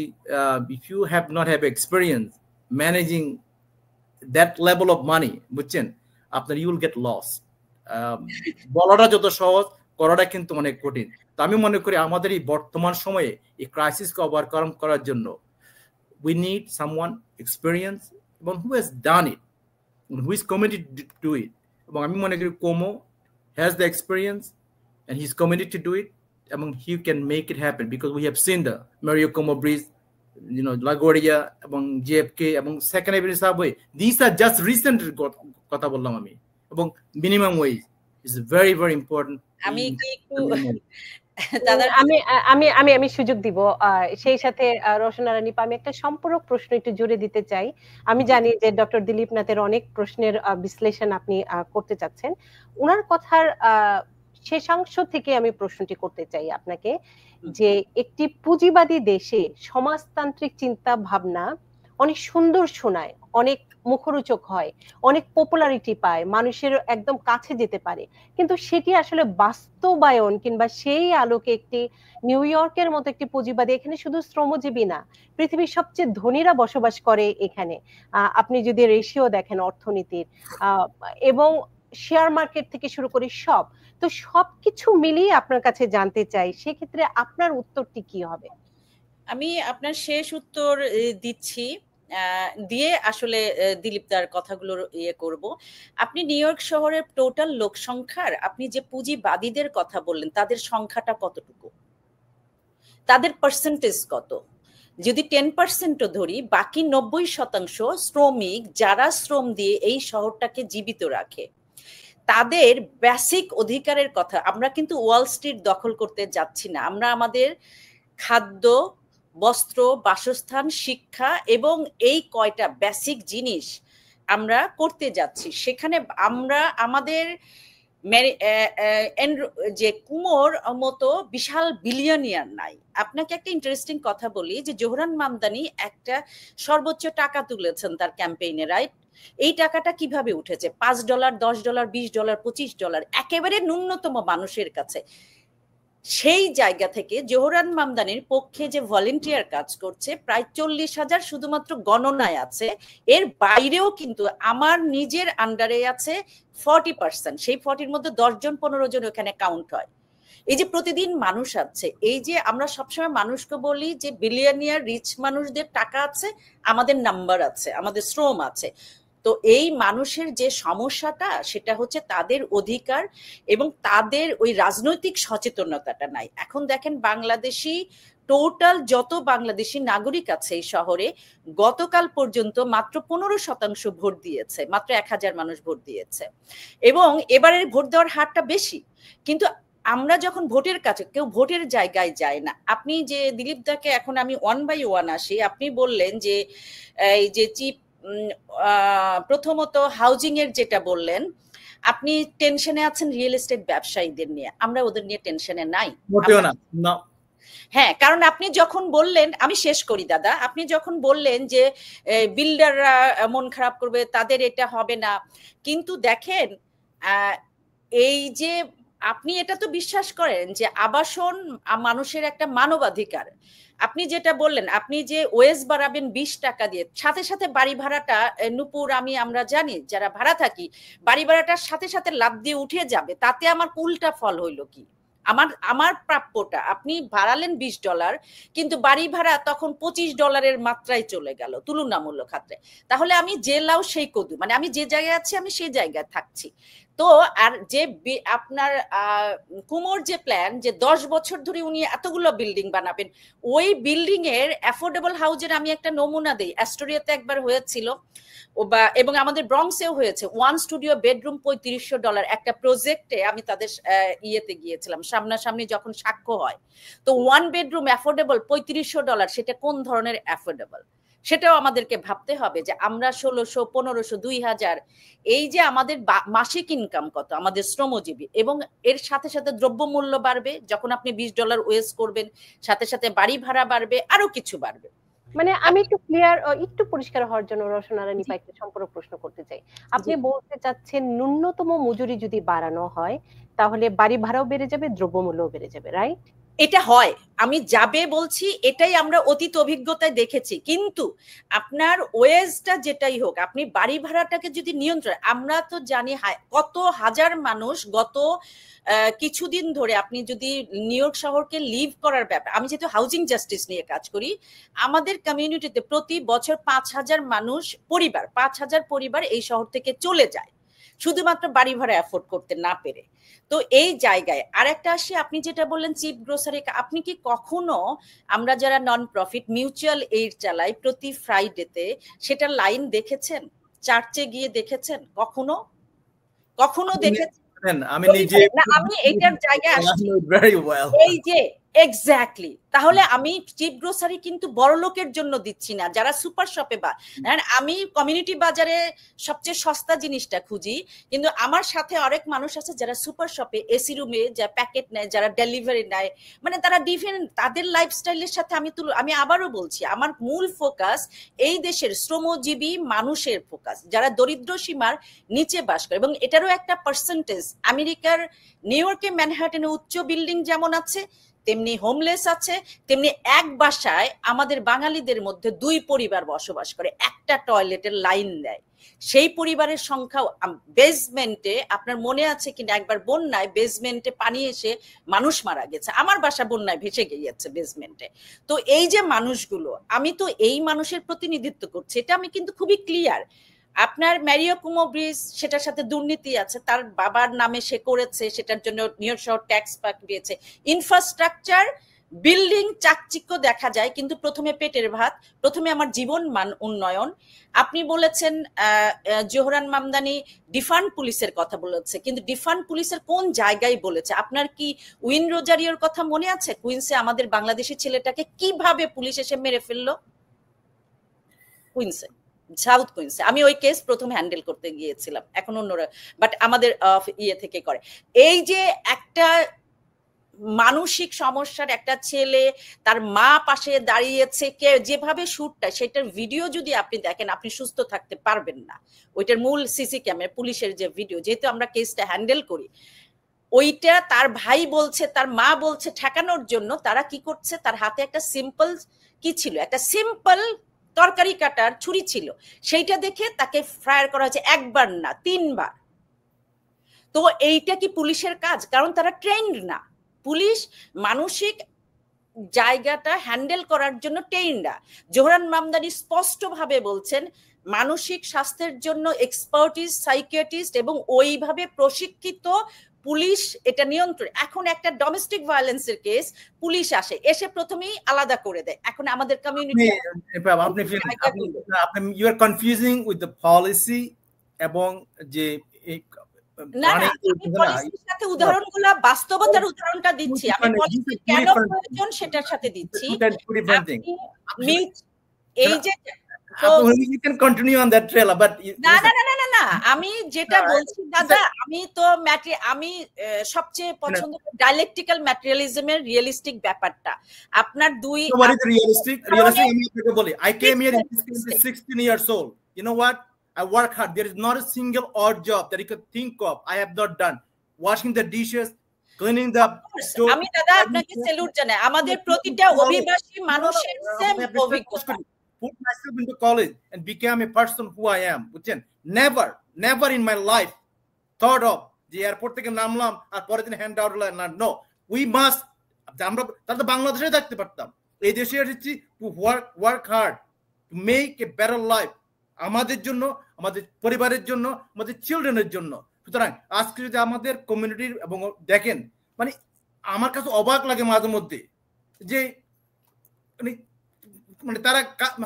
Speaker 2: if you have not have experience managing that level of money, বুঝছেন, আপনার you will get lost. বলাটা যত সহজ, করাটা কিন্তু অনেক কঠিন। তো আমি মনে করি আমাদের এই বর্তমান সময়ে এই ক্রাইসিসকে ওভারকাম করার জন্য we need someone experienced এবং who has done it, who is committed to do it. এবং আমি মনে করি Como has the experience and he's committed to do it. Among he can make it happen because we have seen the Mario Cuomo Bridge, LaGuardia, among JFK, among Second Avenue subway. These are just recent কথা বললাম আমি, এবং minimum wage is very very important.
Speaker 3: আমি কি একটু
Speaker 1: আমি সুযোগ দিব, সেই সাথে রওশন আরা নিপা, আমি একটা সম্পূরক প্রশ্ন একটু জুড়ে দিতে চাই। আমি জানি যে ডক্টর দিলীপ নাথের অনেক প্রশ্নের বিশ্লেষণ আপনি করতে চাচ্ছেন, ওনার কথার শেষাংশ থেকে আমি প্রশ্নটি করতে চাই আপনাকে, যে একটি পুঁজিবাদী দেশে সমাজতান্ত্রিক চিন্তা ভাবনা অনেক সুন্দর শোনায়, অনেক মুখরোচক হয়, অনেক পপুলারিটি পায়, মানুষের একদম কাছে যেতে পারে, কিন্তু সেটি আসলে বাস্তবায়ন কিংবা সেই আলোকে একটি নিউ ইয়র্কের মতো একটি পুঁজিবাদী, এখানে শুধু শ্রমজীবী না, পৃথিবীর সবচেয়ে ধনীরা বসবাস করে এখানে, আপনি যদি রেশিও দেখেন অর্থনীতির এবং শেয়ার মার্কেট থেকে শুরু করে সব, তো সবকিছু মিলিয়ে আপনার কাছে জানতে চাই, সেক্ষেত্রে আপনার উত্তরটি কি হবে?
Speaker 3: আমি আপনার শেষ উত্তর দিচ্ছি। দিয়ে আসলে দিলীপদার কথাগুলোর ইয়ে করব। আপনি নিউ ইয়র্ক শহরের টোটাল লোক সংখ্যার আপনি যে পুঁজিবাদীদের কথা বললেন তাদের সংখ্যাটা কতটুকু, তাদের পার্সেন্টেজ কত? যদি 10%ও ধরি, বাকি 90% শ্রমিক যারা শ্রম দিয়ে এই শহরটাকে জীবিত রাখে, তাদের বেসিক অধিকারের কথা। আমরা কিন্তু ওয়াল স্ট্রিট দখল করতে যাচ্ছি না, আমরা আমাদের খাদ্য, বস্ত্র, বাসস্থান, শিক্ষা এবং এই কয়টা বেসিক জিনিস আমরা করতে যাচ্ছি। সেখানে আমরা আমাদের যে কুমোর মতো বিশাল বিলিয়নিয়ার নাই। আপনাকে একটা ইন্টারেস্টিং কথা বলি যে জোহরান মামদানি একটা সর্বোচ্চ টাকা তুলেছেন তার ক্যাম্পেইনে, রাইট? এই টাকাটা কিভাবে উঠেছে? $5, $10, $20, $25, একেবারে ন্যূনতম মানুষের কাছে। সেই জায়গা থেকে জোহরান মামদানির পক্ষে যে ভলেন্টিয়ার কাজ করছে প্রায় 40,000 শুধুমাত্র গণনায় আছে। এর বাইরেও কিন্তু আমার নিজের আন্ডারে আছে 40%, সেই 40-র মধ্যে 10 জন 15 জন ওখানে কাউন্ট হয়। এই যে প্রতিদিন মানুষ আছে, এই যে আমরা সবসময় মানুষকে বলি যে বিলিয়নিয়ার রিচ মানুষদের টাকা আছে, আমাদের নাম্বার আছে, আমাদের শ্রম আছে। তো এই মানুষের যে সমস্যাটা সেটা হচ্ছে তাদের অধিকার এবং তাদের ওই রাজনৈতিক সচেতনতাটা নাই। এখন দেখেন বাংলাদেশি টোটাল যত বাংলাদেশি নাগরিক আছে এই শহরে গতকাল পর্যন্ত মাত্র 15% ভোট দিয়েছে, মাত্র 1000 মানুষ ভোট দিয়েছে এবং এবারের ভোট দেওয়ার হারটা বেশি। কিন্তু আমরা যখন ভোটের কাছে, কেউ ভোটের জায়গায় যায় না। আপনি যে দিলীপ দাকে এখন আমি 1 by 1 আসি, আপনি বললেন যে এই যে চিফ প্রথমত হাউজিং এর যেটা বললেন, আপনি টেনশনে আছেন রিয়েল এস্টেট ব্যবসায়ীদের নিয়ে, আমরা ওদের নিয়ে টেনশনে নাই। হ্যাঁ, কারণ আপনি যখন বললেন, আমি শেষ করি দাদা, আপনি যখন বললেন যে বিল্ডাররা মন খারাপ করবে, তাদের এটা হবে না, কিন্তু দেখেন এই যে আপনি এটা তো বিশ্বাস করেন যে আবাসন মানুষের একটা মানবাধিকার। আপনি যেটা বললেন, আপনি যে ওয়েজ বাড়াবেন 20 টাকা দিয়ে, সাথে সাথে বাড়ি ভাড়াটা নূপুর আমরা জানি যারা ভাড়া থাকি, বাড়ি ভাড়াটার সাথে সাথে লাভ দিয়ে উঠে যাবে, তাতে আমার উল্টা ফল হইলো কি? আমার প্রাপ্যটা আপনি বাড়ালেন $20, কিন্তু বাড়ি ভাড়া তখন $25 মাত্রায় চলে গেল তুলনামূলক ক্ষেত্রে। তাহলে আমি যে লাউ সেই কদু, মানে আমি যে জায়গায় আছি আমি সেই জায়গায় থাকছি। তো আর যে আপনার কুমোর যে প্ল্যান যে 10 বছর ধরে উনি এতগুলো বিল্ডিং বানাবেন, ওই বিল্ডিং এর অ্যাফোর্ডেবল হাউজের আমি একটা নমুনা দেই। অ্যাস্টোরিয়াতে একবার হয়েছিল এবং আমাদের ব্রঙ্কসেও হয়েছে। 1 স্টুডিও বেডরুম $3500 একটা প্রজেক্টে আমি তাদের ইয়েতে গিয়েছিলাম, সামনাসামনি যখন সাক্ষ্য হয়। তো 1 বেডরুম অ্যাফোর্ডেবল $3500, সেটা কোন ধরনের অ্যাফোর্ডেবল সেটাও আমাদেরকে ভাবতে হবে যে আমরা 1600, 1500, 2000, এই যে আমাদের মাসিক ইনকাম কত আমাদের শ্রমজীবী, এবং এর সাথে সাথে দ্রব্যমূল্য বাড়বে, যখন আপনি $20 ওয়েস্ট করবেন সাথে সাথে বাড়ি ভাড়া বাড়বে, আরো কিছু বাড়বে।
Speaker 1: মানে আমি একটু ক্লিয়ার, একটু পরিষ্কার হওয়ার জন্য রওশন আরা নিপা একটা সম্পূর্ণ প্রশ্ন করতে চাই। আপনি বলতে চাচ্ছেন ন্যূনতম মজুরি যদি বাড়ানো হয় তাহলে বাড়ি ভাড়াও বেড়ে যাবে, দ্রব্যমূল্যও বেড়ে যাবে, রাইট?
Speaker 3: এটা হয়, আমি যাবে বলছি, এটাই আমরা অতীত অভিজ্ঞতায় দেখেছি। কিন্তু আপনার ওয়েজটা যেটাই হোক, আপনি বাড়ি ভাড়াটাকে যদি নিয়ন্ত্রণ, আমরা তো জানি কত হাজার মানুষ গত কিছুদিন ধরে, আপনি যদি নিউ ইয়র্ক শহরকে লিভ করার ব্যাপার, আমি যেহেতু হাউজিং জাস্টিস নিয়ে কাজ করি, আমাদের কমিউনিটিতে প্রতি বছর 5,000 মানুষ পরিবার 5,000 পরিবার এই শহর থেকে চলে যায় শুধুমাত্র বাড়ি ভাড়া অ্যাফোর্ড করতে না পেরে। তো এই জায়গায় আরেকটা আসি, আপনি যেটা বললেন চিপ গ্রোসারি, আপনি কি কখনো, আমরা যারা নন প্রফিট মিউচুয়াল এইড চালাই প্রতি ফ্রাইডেতে, সেটা লাইন দেখেছেন? চার্চে গিয়ে দেখেছেন কখনো? কখনো দেখেছেন? আমি নিজে, আমি এইটার জায়গায় আসছি, এই যে এক্স্যাক্টলি। তাহলে আমি চিপ গ্রোসারি কিন্তু বড় লোকের জন্য দিচ্ছি না, যারা সুপার শপে বা আমি কমিউনিটি বাজারে সবচেয়ে সস্তা জিনিসটা খুঁজি, কিন্তু আমার সাথে অনেক মানুষ আছে যারা সুপার শপে এসি রুমে যা প্যাকেট নেয়, যারা ডেলিভারি নেয়, মানে তারা ডিফারেন্ট, তাদের লাইফস্টাইলের সাথে আমি আবারও বলছি, আমার মূল ফোকাস এই দেশের শ্রমজীবী মানুষের ফোকাস, যারা দরিদ্র সীমার নিচে বাস করে। এবং এটারও একটা পার্সেন্টেজ, আমেরিকার নিউ ইয়র্কে ম্যানহাটনে উচ্চ বিল্ডিং যেমন আছে তেমনি হোমলেস আছে, তেমনি এক বাসায় আমাদের বাঙালিদের মধ্যে 2 পরিবার বসবাস করে, একটা টয়লেটের লাইন দেয়। সেই পরিবারের সংখ্যাও বেসমেন্টে, আপনার মনে আছে কিনা একবার বন্যায় বেসমেন্টে পানি এসে মানুষ মারা গেছে, আমার বাসা বন্যায় ভেসে গিয়েছে বেসমেন্টে। তো এই যে মানুষগুলো, আমি তো এই মানুষের প্রতিনিধিত্ব করছি, এটা আমি কিন্তু খুবই ক্লিয়ার। আপনার ম্যারিও কুমো ব্রিজ, সেটার সাথে দুর্নীতি আছে, তার বাবার নামে সে করেছে, সেটার জন্য নিউ ইয়র্ক শহর ট্যাক্স পেয়েছে। ইনফ্রাস্ট্রাকচার, বিল্ডিং চাকচিক্য দেখা যায়, কিন্তু প্রথমে পেটের ভাত, প্রথমে আমার জীবন মান উন্নয়ন। আপনি বলেছেন জোহরান মামদানি ডিফান্ড পুলিশের কথা বলেছে, কিন্তু ডিফান্ড পুলিশের কোন জায়গায় বলেছে? আপনার কি উইন রোজারিওর কথা মনে আছে? কুইন্সে আমাদের বাংলাদেশি ছেলেটাকে কিভাবে পুলিশ এসে মেরে ফেললো, কুইন্সে, সাউথ কুইন্সে। আমি ওই কেস প্রথম হ্যান্ডেল করতে গিয়েছিলাম, এখন অন্যরা, বাট আমাদের ইয়ে থেকে করে। এই যে একটা মানসিক সমস্যার একটা ছেলে, তার মা পাশে দাঁড়িয়েছে, কে যেভাবে শুটটা, সেটার ভিডিও যদি আপনি দেখেন আপনি সুস্থ থাকতে পারবেন না। ওইটার মূল সিসি ক্যামেরা পুলিশের যে ভিডিও, যেহেতু আমরা কেসটা হ্যান্ডেল করি, ওইটা তার ভাই বলছে, তার মা বলছে ঠেকানোর জন্য তারা কি করছে, তার হাতে একটা সিম্পল কি ছিল, একটা সিম্পল তরকারি কাটার ছুরি ছিল, সেইটা দেখে তাকে ফায়ার করা হয়েছে, একবার না 3 বার। তো এইটা কি পুলিশের কাজ? কারণ তারা ট্রেন্ড না। পুলিশ মানসিক জায়গাটা হ্যান্ডেল করার জন্য ট্রেন্ড না। জোহরান মামদানি স্পষ্টভাবে বলছেন মানসিক স্বাস্থ্যের জন্য এক্সপার্টিস সাইকিয়াট্রিস্ট এবং ওইভাবে প্রশিক্ষিত পুলিশ এটা নিয়ন্ত্রণ। এখন একটা ডোমেস্টিক ভায়োলেন্সের কেস, পুলিশ আসে, এসে প্রথমেই আলাদা করে দেয়। এখন আমাদের কমিউনিটি
Speaker 2: আপনি you are confusing with the policy এবং যে
Speaker 3: না না, আমি পলিসির সাথে উদাহরণগুলো, বাস্তবতার উদাহরণটা দিচ্ছি, আমি পলিসি কেন প্রয়োজন সেটার সাথে দিচ্ছি। এই যে
Speaker 2: you can continue on that trail, but
Speaker 3: না না না না না, আমি যেটা বলছি দাদা, আমি তো আমি সবচেয়ে পছন্দ করি ডায়ালেকটিক্যাল ম্যাটেরিয়ালিজমের রিয়েলিস্টিক ব্যাপারটা। আপনার দুই
Speaker 2: what is realistic আমি আপনাকে বলি, I came here in 16 years old, you know what, I work hard, there is not a single odd job that you could think of I have not done. Washing the dishes, cleaning the stove.
Speaker 3: আমি দাদা আপনাকে salute জানাই, আমাদের প্রতিটা অভিবাসী মানুষের same অভিজ্ঞতা।
Speaker 2: Put myself into college and became a person who I am. Never in my life thought of the airport থেকে নামলাম আর পরের দিন হ্যান্ড আউট না। No, we must, আমরা তাহলে বাংলাদেশে থাকতে পারতাম। এই দেশে এসেছি to work hard to make a better life, আমাদের জন্য, আমাদের পরিবারের জন্য, আমাদের চিলড্রেনের জন্য। সুতরাং আজকে যদি আমাদের কমিউনিটির এবং দেখেন, মানে আমার কাছে অবাক লাগে মাঝে মধ্যে যে মানে তারা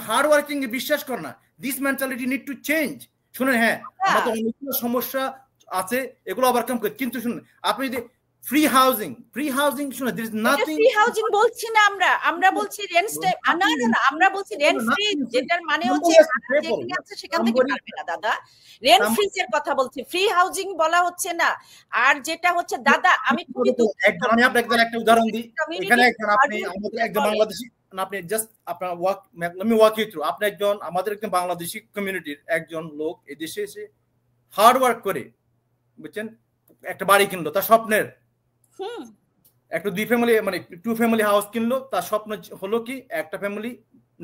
Speaker 2: হার্ড ওয়ার্কিং এ বিশ্বাস করে না। This mentality need to change. শুনেন, হ্যাঁ আমাদের অনেকগুলো সমস্যা আছে, এগুলো ওভারকাম করে, কিন্তু শুনুন আপনি যদি ফ্রি হাউজিং শুনে, there is nothing,
Speaker 3: free housing বলছি না আমরা বলছি রেন্ট স্টে, না না না, আমরা বলছি রেন্ট ফ্রি, যেটার মানে হচ্ছে যেখানে আছে সেখান থেকে পারবে না দাদা, রেন্ট ফ্রিজের কথা বলছি, ফ্রি হাউজিং বলা হচ্ছে না। আর যেটা হচ্ছে দাদা, আমি খুবই
Speaker 2: আমি আপনাকে একটা উদাহরণ দিই, এখানে আপনি আমাদের একজন বাংলাদেশি, আপনি জাস্ট আপনার ওয়াক ইউ থ্রু, আপনি একজন আমাদের একজন বাংলাদেশি কমিউনিটির একজন লোক এদেশে এসে হার্ড ওয়ার্ক করে, বুঝছেন, একটা বাড়ি কিনলো, তার স্বপ্নের একটা 2 ফ্যামিলি মানে 2 ফ্যামিলি হাউস কিনলো। তার স্বপ্ন হলো কি একটা ফ্যামিলি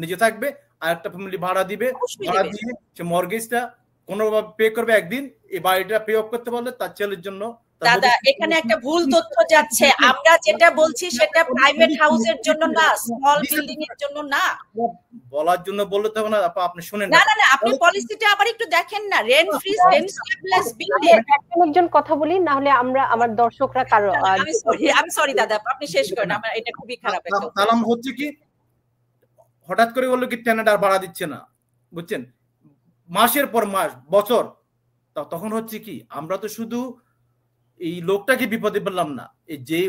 Speaker 2: নিজে থাকবে আর একটা ফ্যামিলি ভাড়া দিবে, ভাড়া দিয়ে সে মর্গেজটা কোনোভাবে পে করবে, একদিন এই বাড়িটা পে অফ করতে পারলে তার ছেলের জন্য।
Speaker 3: দাদা এখানে একটা ভুল তথ্য যাচ্ছে, আমরা যেটা বলছি সেটা প্রাইভেট হাউসের জন্য না, স্মল বিল্ডিং এর জন্য না।
Speaker 2: বলার জন্য বলতে হবে না, আপনি শুনেন
Speaker 3: না না না, আপনি পলিসিটা আবার একটু দেখেন না, রেন্ট ফ্রি, রেন্ট স্টেবলেস বিল্ডিং।
Speaker 1: একজন কথা বলি, না হলে আমরা আমার দর্শকরা কারো,
Speaker 3: আমি সরি দাদা, আপনি শেষ করেন, আমার এটা খুবই খারাপ একটা
Speaker 2: কালাম হচ্ছে কি, হঠাৎ করে বললো কি টেনেন্ট আর ভাড়া দিচ্ছে না, বুঝছেন, মাসের পর মাস, বছর, তখন হচ্ছে কি আমরা তো শুধু এই লোকটাকে বিপদে পেলাম না, এই যে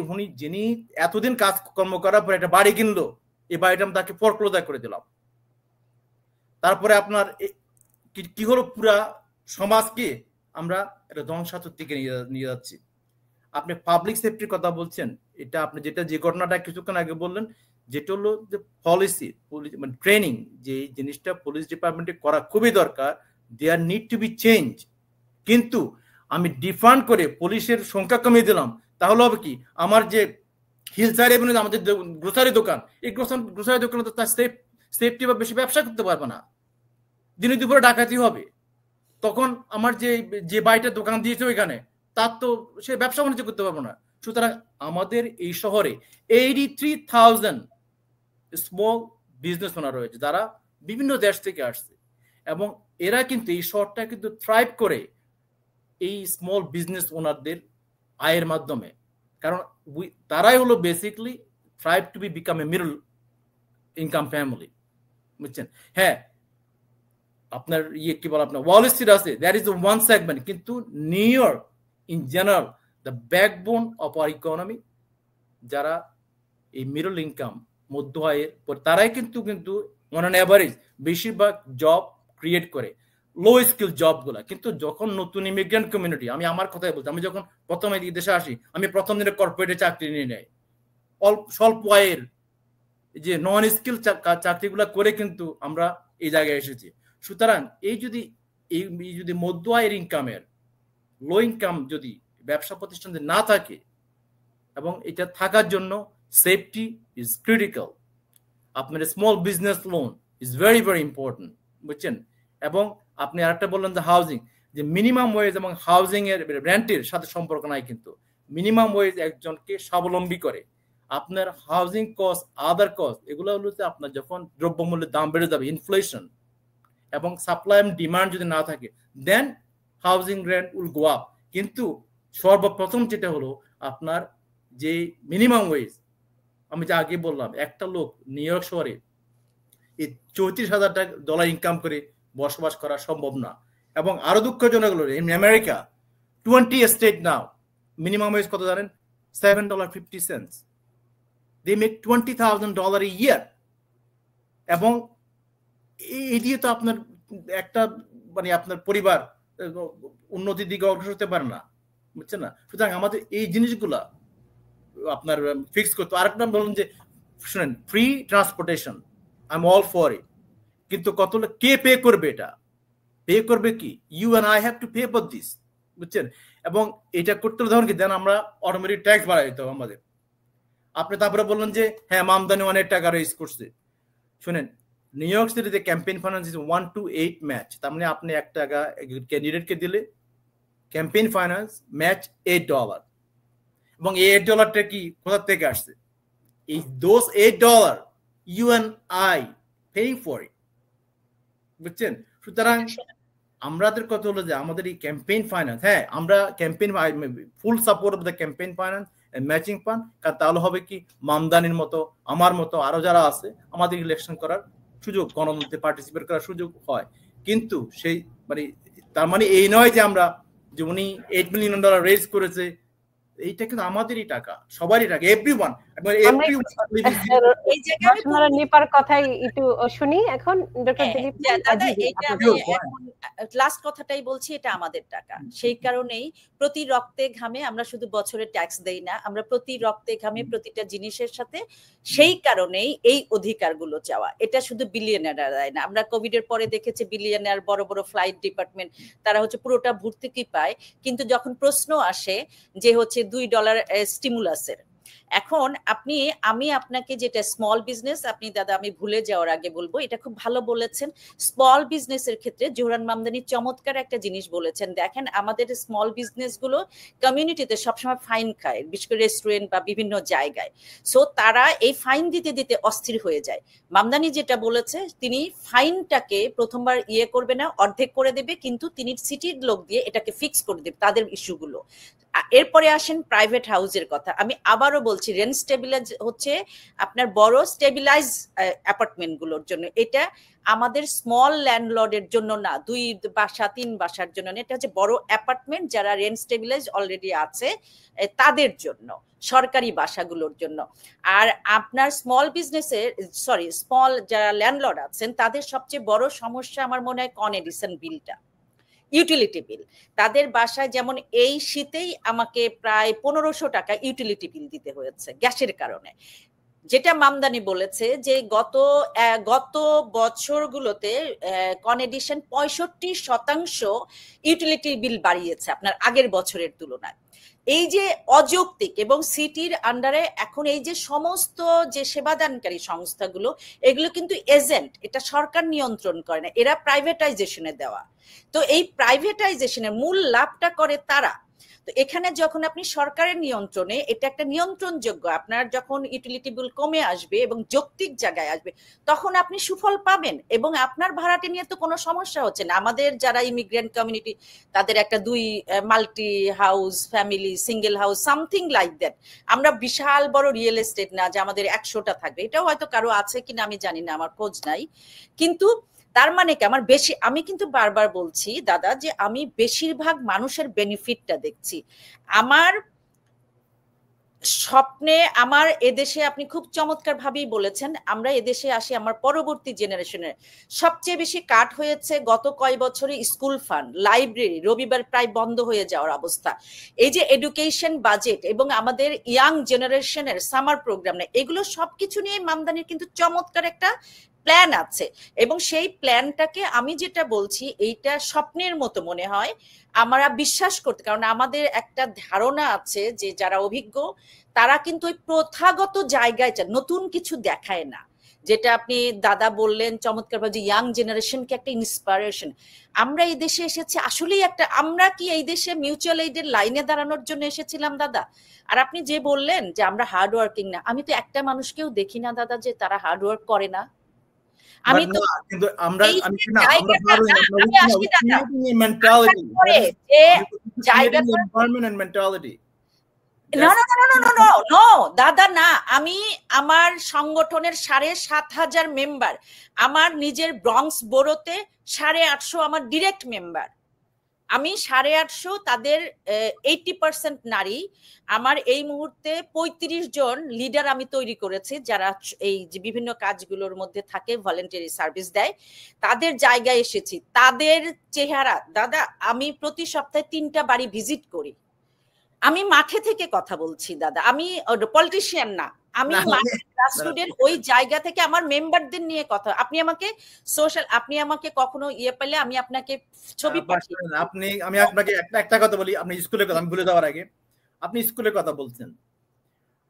Speaker 2: যিনি এতদিন কাজ কর্ম করার পর একটা বাড়ি কিনলো, এই বাড়িটা আমি তাকে ফরক্লোজার করে দিলাম। তারপরে আপনার কি হলো, পুরা সমাজকে আমরা একটা ধ্বংসাত্মক দিকে নিয়ে যাচ্ছি। আপনি পাবলিক সেফটির কথা বলছেন, এটা আপনি যে ঘটনাটা কিছুক্ষণ আগে বললেন, যেটা হলো যে পলিসি, মানে ট্রেনিং, যে জিনিসটা পুলিশ ডিপার্টমেন্টে করা খুবই দরকার, দেয়ার নিড টু বি চেঞ্জ। কিন্তু আমি ডিফান্ড করে পুলিশের সংখ্যা কমিয়ে দিলাম, তাহলে হবে কি, আমার যে হিলসাইড এভিনিউতে আমাদের গ্রোসারি দোকান, এই গ্রোসারি দোকানে তো তার সেফটি বা বেশি ব্যবসা করতে পারবে না, দিনে দুপুরে ডাকাতি হবে। তখন আমার যে বাড়িটার দোকান দিয়েছে ওইখানে, তার তো সে ব্যবসা বাণিজ্য করতে পারবো না। সুতরাং আমাদের এই শহরে 83,000 স্মল বিজনেস ওনার রয়েছে, যারা বিভিন্ন দেশ থেকে আসছে, এবং এরা কিন্তু এই শহরটা কিন্তু থ্রাইভ করে এই স্মল বিজনেস ওনারদের আয়ের মাধ্যমে। কারণ তারাই হলো basically thrive to be become a middle income family, বুঝছেন? হ্যাঁ, আপনার কি বল, আপনার ওয়াল স্ট্রিট আছে, দ্যাট ইজ ওয়ান সেগমেন্ট, কিন্তু new york in general the backbone of our economy, যারা এই মিডল ইনকাম মধ্য আয়ের, তারাই কিন্তু অন অ্যান অ্যাভারেজ বেশিরভাগ জব ক্রিয়েট করে, লো স্কিল জবগুলা। কিন্তু যখন নতুন ইমিগ্রেন্ট কমিউনিটি, আমি আমার কথাই বলছি, আমি যখন প্রথম এই দেশে আসি, আমি প্রথম দিনে কর্পোরেটে চাকরি নিয়ে নেই, স্বল্প আয়ের যে নন স্কিল চাকরিগুলা করে কিন্তু আমরা এই জায়গায় এসেছি। সুতরাং এই যদি মধ্য আয়ের ইনকামের, লো ইনকাম যদি ব্যবসা প্রতিষ্ঠান না থাকে, এবং এটা থাকার জন্য সেফটি ইজ ক্রিটিক্যাল, আপনার small business loan is very very important, বুঝছেন? এবং আপনি আরেকটা বললেন যে হাউজিং, যে মিনিমাম ওয়েজ এবং হাউজিং এর রেন্টের সাথে সম্পর্ক নাই, কিন্তু মিনিমাম ওয়েজ একজনকে স্বাবলম্বী করে। আপনার হাউজিং কস্ট, আদার কস্ট, এগুলো হলো আপনার যখন দ্রব্যমূল্যের দাম বেড়ে যাবে, ইনফ্লেশন, এবং সাপ্লাই এন্ড ডিমান্ড যদি না থাকে, then housing rent will go up. কিন্তু সর্বপ্রথম যেটা হলো আপনার যে মিনিমাম ওয়েজ, আমি যে আগে বললাম, একটা লোক নিউ ইয়র্ক শহরে এই $34,000 ইনকাম করে বসবাস করা সম্ভব না। এবং আরো দুঃখজনক হলো in America 20 state now minimum wage কত জানেন? $7.50। They make $20,000 a year। এবং এই দিয়ে তো আপনার একটা আপনার পরিবার উন্নতির দিকে অগ্রসর হতে পারে না, বুঝছেন না? সুতরাং আমাদের এই জিনিসগুলা আপনার ফিক্স করতে। আরেকটা বলুন যে শুনেন, free transportation, I am all for it, কিন্তু কত কে পে করবে? এটা পে করবে কি? You and I have to pay for this, বুঝছেন? এবং এটা করতে ধরুন কি, দেন আমরা অটোমেটিক ট্যাক্স বাড়াই দিতে হবে আমাদের। আপনি তারপরে বললেন যে হ্যাঁ, আমদানি অনেক টাকা রেজ করছে। শুনেন, নিউ ইয়র্ক সিটিতে campaign finance is 1 to 8 match. তার মানে আপনি $1 ক্যান্ডিডেটকে দিলে ক্যাম্পেইন ফাইন্যান্স ম্যাচ $8। এবং এই $8টা কি কোথা থেকে আসছে? এই those $8 you and I paying for it, বুঝছেন? সুতরাং আমাদের কথা হলো যে আমাদের এই ক্যাম্পেইন ফাইন্যান্স, হ্যাঁ আমরা campaign full support of the campaign finance matching fund, কারণ তাহলে হবে কি, মামদানির মতো, আমার মতো আরো যারা আছে, আমাদের ইলেকশন করার সুযোগ, গণতন্ত্রে পার্টিসিপেট করার সুযোগ হয়। কিন্তু সেই তার মানে এই নয় যে আমরা যে উনি $8 million রেজ করেছে, এইটা কিন্তু আমাদেরই টাকা, সবারই টাকা, এভরিওয়ান।
Speaker 1: নিপার কথাই একটু শুনি এখন।
Speaker 3: লাস্ট কথাটাই বলছি, এটা আমাদের টাকা। সেই কারণেই প্রতি রক্তে ঘামে আমরা শুধু বছরে ট্যাক্স দেই না, আমরা প্রতি রক্তে ঘামে প্রতিটা জিনিসের সাথে। সেই কারণেই এই অধিকারগুলো চাওয়া, এটা শুধু বিলিয়নাররা দেয় না। আমরা কোভিড এর পরে দেখেছি বিলিয়নার, বড় বড় ফ্লাইট ডিপার্টমেন্ট, তারা হচ্ছে পুরোটা ভর্তুকি পায়। কিন্তু যখন প্রশ্ন আসে যে হচ্ছে $2 স্টিমুলাসের, এখন আমি আপনাকে যেটা স্মল বিজনেস, আপনি দাদা আমি ভুলে যাওয়ার আগে বলবো, এটা খুব ভালো বলেছেন। স্মল বিজনেসের ক্ষেত্রে জোহরান মামদানি চমৎকার একটা জিনিস বলেছেন। দেখেন, আমাদের স্মল বিজনেস গুলো কমিউনিটিতে সবসময় ফাইন খায়, বিশেষ করে রেস্টুরেন্ট বা বিভিন্ন জায়গায়। সো তারা এই ফাইন দিতে দিতে অস্থির হয়ে যায়। মামদানি যেটা বলেছে, তিনি ফাইনটাকে প্রথমবার করবে না, অর্ধেক করে দেবে, কিন্তু তিনি সিটির লোক দিয়ে এটাকে ফিক্স করে দেবে তাদের ইস্যুগুলো। এরপরে আসেন প্রাইভেট হাউসের কথা। আমি আবারও বলছি, রেন্ট স্টেবিলাইজ হচ্ছে আপনার বড় স্টেবিলাইজ অ্যাপার্টমেন্ট গুলোর জন্য। এটা আমাদের স্মল ল্যান্ডলর্ডের জন্য না, 2 বাসা 3 বাসার জন্য না, এটা হচ্ছে বড় অ্যাপার্টমেন্ট যারা রেন্ট স্টেবিলাইজ অলরেডি আছে তাদের জন্য, সরকারি বাসাগুলোর জন্য। আর আপনার স্মল যারা ল্যান্ডলর্ড আছেন তাদের সবচেয়ে বড় সমস্যা আমার মনে হয় কন এডিসন বিলটা, ইউটিলিটি বিল। তাদের বাসায় যেমন এই শীতেই আমাকে প্রায় $1,500 ইউটিলিটি বিল দিতে হয়েছে গ্যাসের কারণে। যেটা মামদানি বলেছে যে গত বছরগুলোতে কন এডিশন 65% ইউটিলিটি বিল বাড়িয়েছে আপনার আগের বছরের তুলনায়। এই যে অযৌক্তিক, এবং সিটির আন্ডারে এখন এই যে সমস্ত যে সেবাদানকারী সংস্থাগুলো, এগুলো কিন্তু এজেন্ট, এটা সরকার নিয়ন্ত্রণ করে না, এরা প্রাইভেটাইজেশনে দেওয়া। তো এই প্রাইভেটাইজেশনের মূল লাভটা করে তারা। তো এখানে যখন আপনি সরকারের নিয়ন্ত্রণে, এটা একটা নিয়ন্ত্রণযোগ্য, আপনার যখন ইউটিলিটি বিল কমে আসবে এবং যৌক্তিক জায়গায় আসবে, তখন আপনি সুফল পাবেন এবং আপনার ভাড়াটে নিয়ে তো কোনো সমস্যা হচ্ছে না। আমাদের যারা ইমিগ্রেন্ট কমিউনিটি, তাদের একটা 2 multi house family, single house, something like that. আমরা বিশাল বড় রিয়েল এস্টেট না যে আমাদের 100টা থাকবে, এটাও হয়তো কারো আছে কিনা আমি জানি না, আমার খোঁজ নাই। কিন্তু তার মানে কি আমার বেশি, আমি কিন্তু বারবার বলছি দাদা যে আমি বেশিরভাগ মানুষের বেনিফিটটা দেখছি। আমার স্বপ্নে, আমার এদেশে, আপনি খুব চমৎকার ভাবেই বলেছেন, আমরা এদেশে আসি আমার পরবর্তী জেনারেশনের সবচেয়ে বেশি কাট হয়েছে গত কয় বছরে স্কুল ফান্ড, লাইব্রেরি রবিবার প্রায় বন্ধ হয়ে যাওয়ার অবস্থা, এই যে এডুকেশন বাজেট এবং আমাদের ইয়াং জেনারেশনের সামার প্রোগ্রাম, এগুলো সবকিছু নিয়ে মামদানির কিন্তু চমৎকার একটা প্ল্যান আছে। এবং সেই প্ল্যানটাকে আমি যেটা বলছি, এইটা স্বপ্নের মতো মনে হয় আমরা বিশ্বাস করতে, কারণ আমাদের একটা ধারণা আছে যে যারা অভিজ্ঞ তারা কিন্তু ওই প্রথাগত জায়গায় নতুন কিছু দেখায় না। যেটা আপনি দাদা বললেন চমৎকার ভাবে, ইয়াং জেনারেশনকে একটা ইন্সপিরেশন। আমরা এই দেশে এসেছি আসলেই একটা, আমরা কি এই দেশে মিউচুয়াল এইডের লাইনে দাঁড়ানোর জন্য এসেছিলাম দাদা? আর আপনি যে বললেন যে আমরা হার্ড ওয়ার্কিং না, আমি তো একটা মানুষকেও দেখি না দাদা যে তারা হার্ড ওয়ার্ক করে না। আমি তো
Speaker 2: কিন্তু আমরা
Speaker 3: দাদা না, আমি আমার সংগঠনের 7,500 মেম্বার, আমার নিজের ব্রঙ্কস বোরোতে 850 আমার ডিরেক্ট মেম্বার, আমি 850, তাদের 80% নারী। আমার এই মুহূর্তে 35 জন লিডার আমি তৈরি করেছি যারা এই যে বিভিন্ন কাজগুলোর মধ্যে থাকে, ভলেন্টারি সার্ভিস দেয়। তাদের জায়গায় এসেছি, তাদের চেহারা দাদা, আমি প্রতি সপ্তাহে 3টা বাড়ি ভিজিট করি, আমি মাঠে থেকে কথা বলছি দাদা, আমি পলিটিশিয়ান না, আমি গ্রাসরুটের ওই জায়গা থেকে আমার মেম্বারদের নিয়ে কথা। আপনি আমাকে সোশ্যাল, আপনি আমাকে কখনো পেলে আমি আপনাকে ছবি পাঠিয়ে,
Speaker 2: আমি আপনাকে একটা কথা বলি, আপনি স্কুলের কথা, আমি ভুলে যাওয়ার আগে, আপনি স্কুলের কথা বলছেন,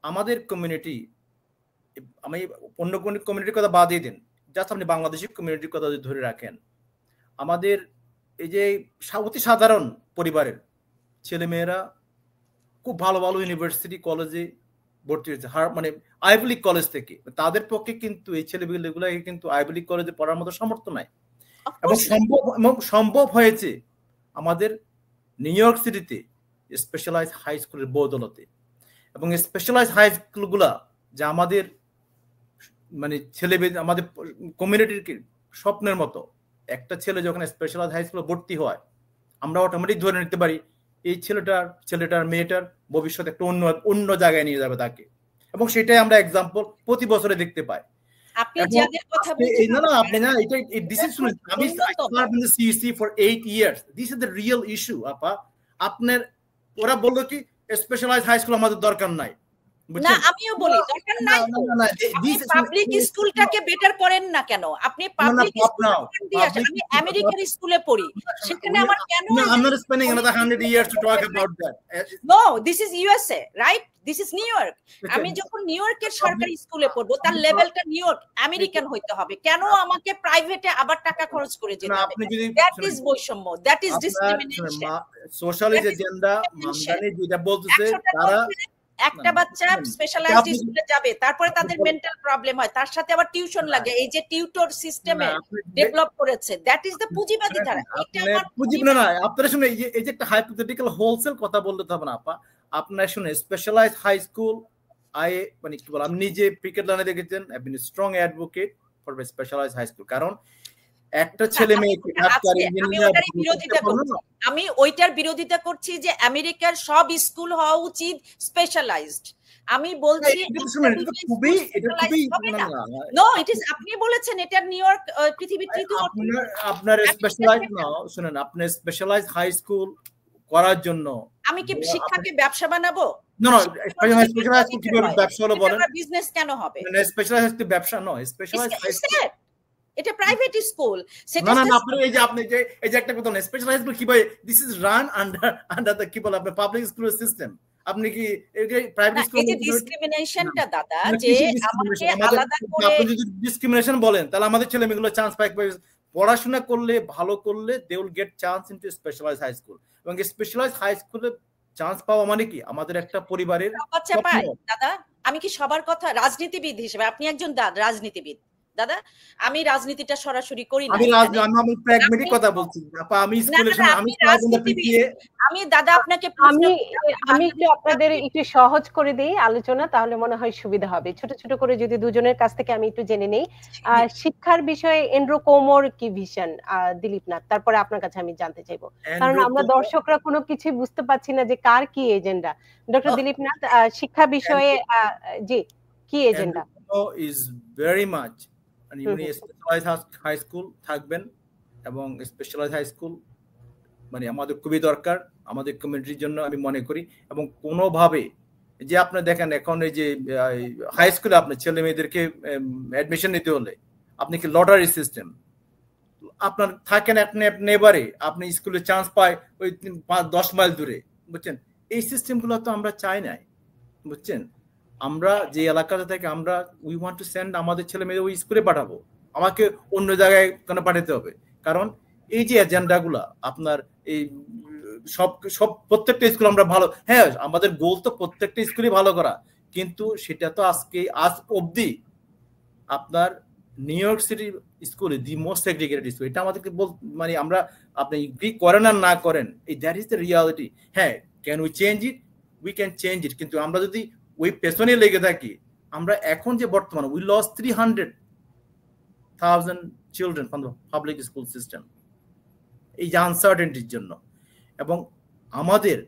Speaker 2: আমাদের কমিউনিটি, আমি অন্য কোন কমিউনিটির কথা বাদ দিয়ে দিন, জাস্ট আপনি বাংলাদেশি কমিউনিটির কথা যদি ধরে রাখেন, আমাদের এই যে অতি সাধারণ পরিবারের ছেলেমেয়েরা খুব ভালো ভালো ইউনিভার্সিটি কলেজে ভর্তি হয়েছে, মানে আইভি লীগ কলেজ থেকে, তাদের পক্ষে কিন্তু এই ছেলেমেয়েগুলো কিন্তু আইভি লীগ কলেজে পড়ার মতো সামর্থ্য নাই। এবং সম্ভব হয়েছে আমাদের নিউ ইয়র্ক সিটিতে স্পেশালাইজ হাই স্কুলের বদৌলতে। এবং স্পেশালাইজ হাই স্কুলগুলা যে আমাদের মানে আমাদের কমিউনিটির স্বপ্নের মতো, একটা ছেলে যখন স্পেশালাইজ হাই স্কুলে ভর্তি হয়, আমরা অটোমেটিক ধরে নিতে পারি এই ছেলেটার মেয়েটার ভবিষ্যৎ একটা অন্য জায়গায় নিয়ে যাবে তাকে, এবং সেটাই আমরা এক্সাম্পল প্রতি বছরে দেখতে পাই।
Speaker 3: আপনি যাদের কথা বলছেন,
Speaker 2: না আপনি না, এটা দিস ইজ, আমি serve in the CEC for 8 years, this is the real issue আপা। আপনার ওরা বললো কি স্পেশালাইজ হাই স্কুল আমাদের দরকার নাই,
Speaker 3: না আমিও বলি দরকার নাই, পাবলিক স্কুলটাকে বেটার করেন না কেন? আপনি পাবলিক স্কুল দিয়ে আসেন, আমি আমেরিকার স্কুলে পড়ি, সেখানে আমার কেন,
Speaker 2: I'm not spending another 100 years to talk about that.
Speaker 3: No, this is USA, right? This is New York. আমি যখন নিউ ইয়র্কের সরকারি স্কুলে পড়বো, তার লেভেলটা নিউ ইয়র্ক আমেরিকান হইতে হবে, কেন আমাকে প্রাইভেটে আবার টাকা খরচ করে যেতে হবে? দ্যাট ইজ বৈষম্য, that is discrimination.
Speaker 2: Socialist agenda Mamdani যেটা বলতেছে, তারা
Speaker 3: একটা বাচ্চা স্পেশালাইজড স্কুলে যাবে, তারপরে তাদের মেন্টাল প্রবলেম হয়, তার সাথে আবার টিউশন লাগে, এই যে টিউটর সিস্টেমে ডেভেলপ করেছে, দ্যাট ইজ দ্য পুঁজিবাদী ধারা। এটা আমার
Speaker 2: পুঁজিবাদী না, আপনারা শুনে এই যে একটা হাইপোথেটিক্যাল হোলসেল কথা বলতে হবে না আপা। আপনারা শুনে স্পেশালাইজড হাই স্কুল, মানে কি বল, আমি নিজে ক্রিকেট লাইনে দেখেছেন, I been strong advocate for specialized high school, কারণ একটা ছেলে মেয়েকে
Speaker 3: আমি ওইটার বিরোধিতা করছি যে আমেরিকার সব স্কুল হওয়া উচিত স্পেশালাইজড। আমি বলছি আপনি বলেছেন এটা নিউ ইয়র্ক পৃথিবীর তৃতীয়,
Speaker 2: আপনার স্পেশালাইজ না, শুনেন, আপনার স্পেশালাইজ হাই স্কুল করার জন্য
Speaker 3: আমি কি শিক্ষাকে ব্যবসা বানাবো?
Speaker 2: না না, স্পেশালাইজ কিভাবে ব্যবসা হলো বলেন?
Speaker 3: বিজনেস কেন হবে?
Speaker 2: স্পেশালাইজ কি ব্যবসা নয়, স্পেশালাইজ
Speaker 3: এটা প্রাইভেট স্কুল।
Speaker 2: না না, আপনি এই যে একটা কথা, স্পেশালাইজ কি ভাই, this is run under the কি বলে আপনার পাবলিক স্কুল সিস্টেম। আপনি কি প্রাইভেট স্কুল
Speaker 3: এই যে ডিসক্রিমিনেশনটা দাদা, যে আমাকে আলাদা করে,
Speaker 2: আপনি যদি ডিসক্রিমিনেশন বলেন তাহলে আমাদের ছেলে মেয়েগুলো চান্স পায়, পড়াশোনা করলে ভালো করলে they will get chance into specialized high school, এবং স্পেশালাইজড হাই স্কুলে চান্স পাওয়া মানে কি আমাদের একটা পরিবারের
Speaker 3: বাচ্চা পায় দাদা। আমি কি সবার কথা, রাজনীতিবিদ হিসেবে আপনি একজন রাজনীতিবিদ দাদা, আমি রাজনীতিটা সরাসরি করি না,
Speaker 2: আমি প্র্যাগম্যাটিক কথা বলছি আপা, আমি স্কুলের সময়
Speaker 3: আমি দাদা আপনাকে
Speaker 1: আমি একটু আপনাদের একটু সহজ করে দেই আলোচনা, তাহলে মনে হয় সুবিধা হবে। ছোট ছোট করে যদি দুজনের কাছ থেকে আমি একটু জেনে নেই, শিক্ষার বিষয়ে এন্ড্রু কোমোর কি ভিশন, দিলীপ নাথ, তারপরে আপনার কাছে আমি জানতে চাইবো, কারণ আমরা দর্শকরা কোনো কিছু বুঝতে পারছি না যে কার কি এজেন্ডা। ডক্টর দিলীপ নাথ, শিক্ষা বিষয়ে জি কি এজেন্ডা?
Speaker 2: ইজ ভেরি মাচ উনি স্পেশালাইজড হাই স্কুল থাকবেন, এবং স্পেশালাইজড হাই স্কুল মানে আমাদের খুবই দরকার আমাদের কমিউনিটির জন্য আমি মনে করি। এবং কোনোভাবে যে আপনি দেখেন এখন এই যে হাই স্কুলে আপনার ছেলে মেয়েদেরকে অ্যাডমিশন নিতে হলে আপনি কি লটারি সিস্টেম, আপনার থাকেন আপনি নেবারে আপনি স্কুলে চান্স পায় ওই 5-10 মাইল দূরে, বুঝছেন? এই সিস্টেমগুলো তো আমরা চাই নাই, বুঝছেন? আমরা যে এলাকাতে থাকি আমরা উই ওয়ান্ট টু সেন্ড আমাদের ছেলে মেয়ে ওই স্কুলে পাঠাবো, আমাকে অন্য জায়গায় কেন পাঠাতে হবে? কারণ এই যে এজেন্ডাগুলা আপনার এই সব প্রত্যেকটা স্কুল আমরা ভালো, হ্যাঁ আমাদের গোল তো প্রত্যেকটা স্কুলে ভালো করা, কিন্তু সেটা তো আজ অবধি আপনার নিউ ইয়র্ক সিটি স্কুলে দি মোস্ট সেগ্রিগেটেড স্কুল, এটা আমাদেরকে মানে আমরা আপনি এগ্রি করেন আর না করেন, এই দ্যাট ইজ দ্য রিয়ালিটি। হ্যাঁ, can we change it? We can change it, কিন্তু আমরা যদি ওই পেছনে লেগে থাকি, আমরা এখন যে বর্তমানে we lost 300,000 children from the public school system এই যে আনসার্টেনটির জন্য। এবং আমাদের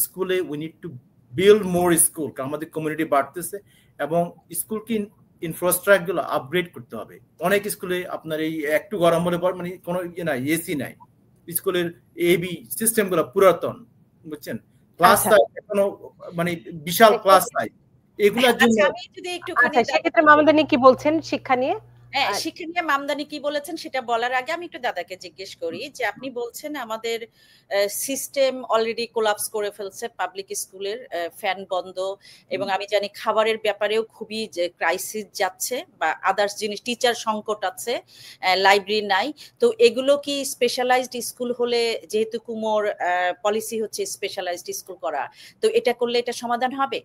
Speaker 2: স্কুলে we need to build more school, কারণ আমাদের কমিউনিটি বাড়তেছে এবং স্কুলকে ইনফ্রাস্ট্রাকচার গুলো আপগ্রেড করতে হবে। অনেক স্কুলে আপনার এই একটু গরম হলে পর মানে কোনো ইয়ে নাই, এসি নাই, স্কুলের এবি সিস্টেম গুলো পুরাতন, বুঝছেন? ক্লাস সাইজ এখনো মানে বিশাল ক্লাস সাইজ, এগুলোর জন্য
Speaker 1: সেক্ষেত্রে মামদানি কি বলছেন শিক্ষা নিয়ে?
Speaker 3: শিক্ষা নিয়ে মামদানি কি বলেছেন সেটা বলার আগে আমি একটু দাদাকে জিজ্ঞেস করি যে আপনি বলছেন আমাদের সিস্টেম অলরেডি কোলাপস করে ফেলছে, পাবলিক স্কুলের ফ্যান বন্ধ, এবং আমি জানি খাবারের ব্যাপারেও খুবই যে ক্রাইসিস যাচ্ছে বা আদার্স জিনিস, টিচার সংকট আছে, লাইব্রেরি নাই। তো এগুলো কি স্পেশালাইজড স্কুল হলে, যেহেতু কুমোর পলিসি হচ্ছে স্পেশালাইজড স্কুল করা, তো এটা করলে এটা সমাধান হবে?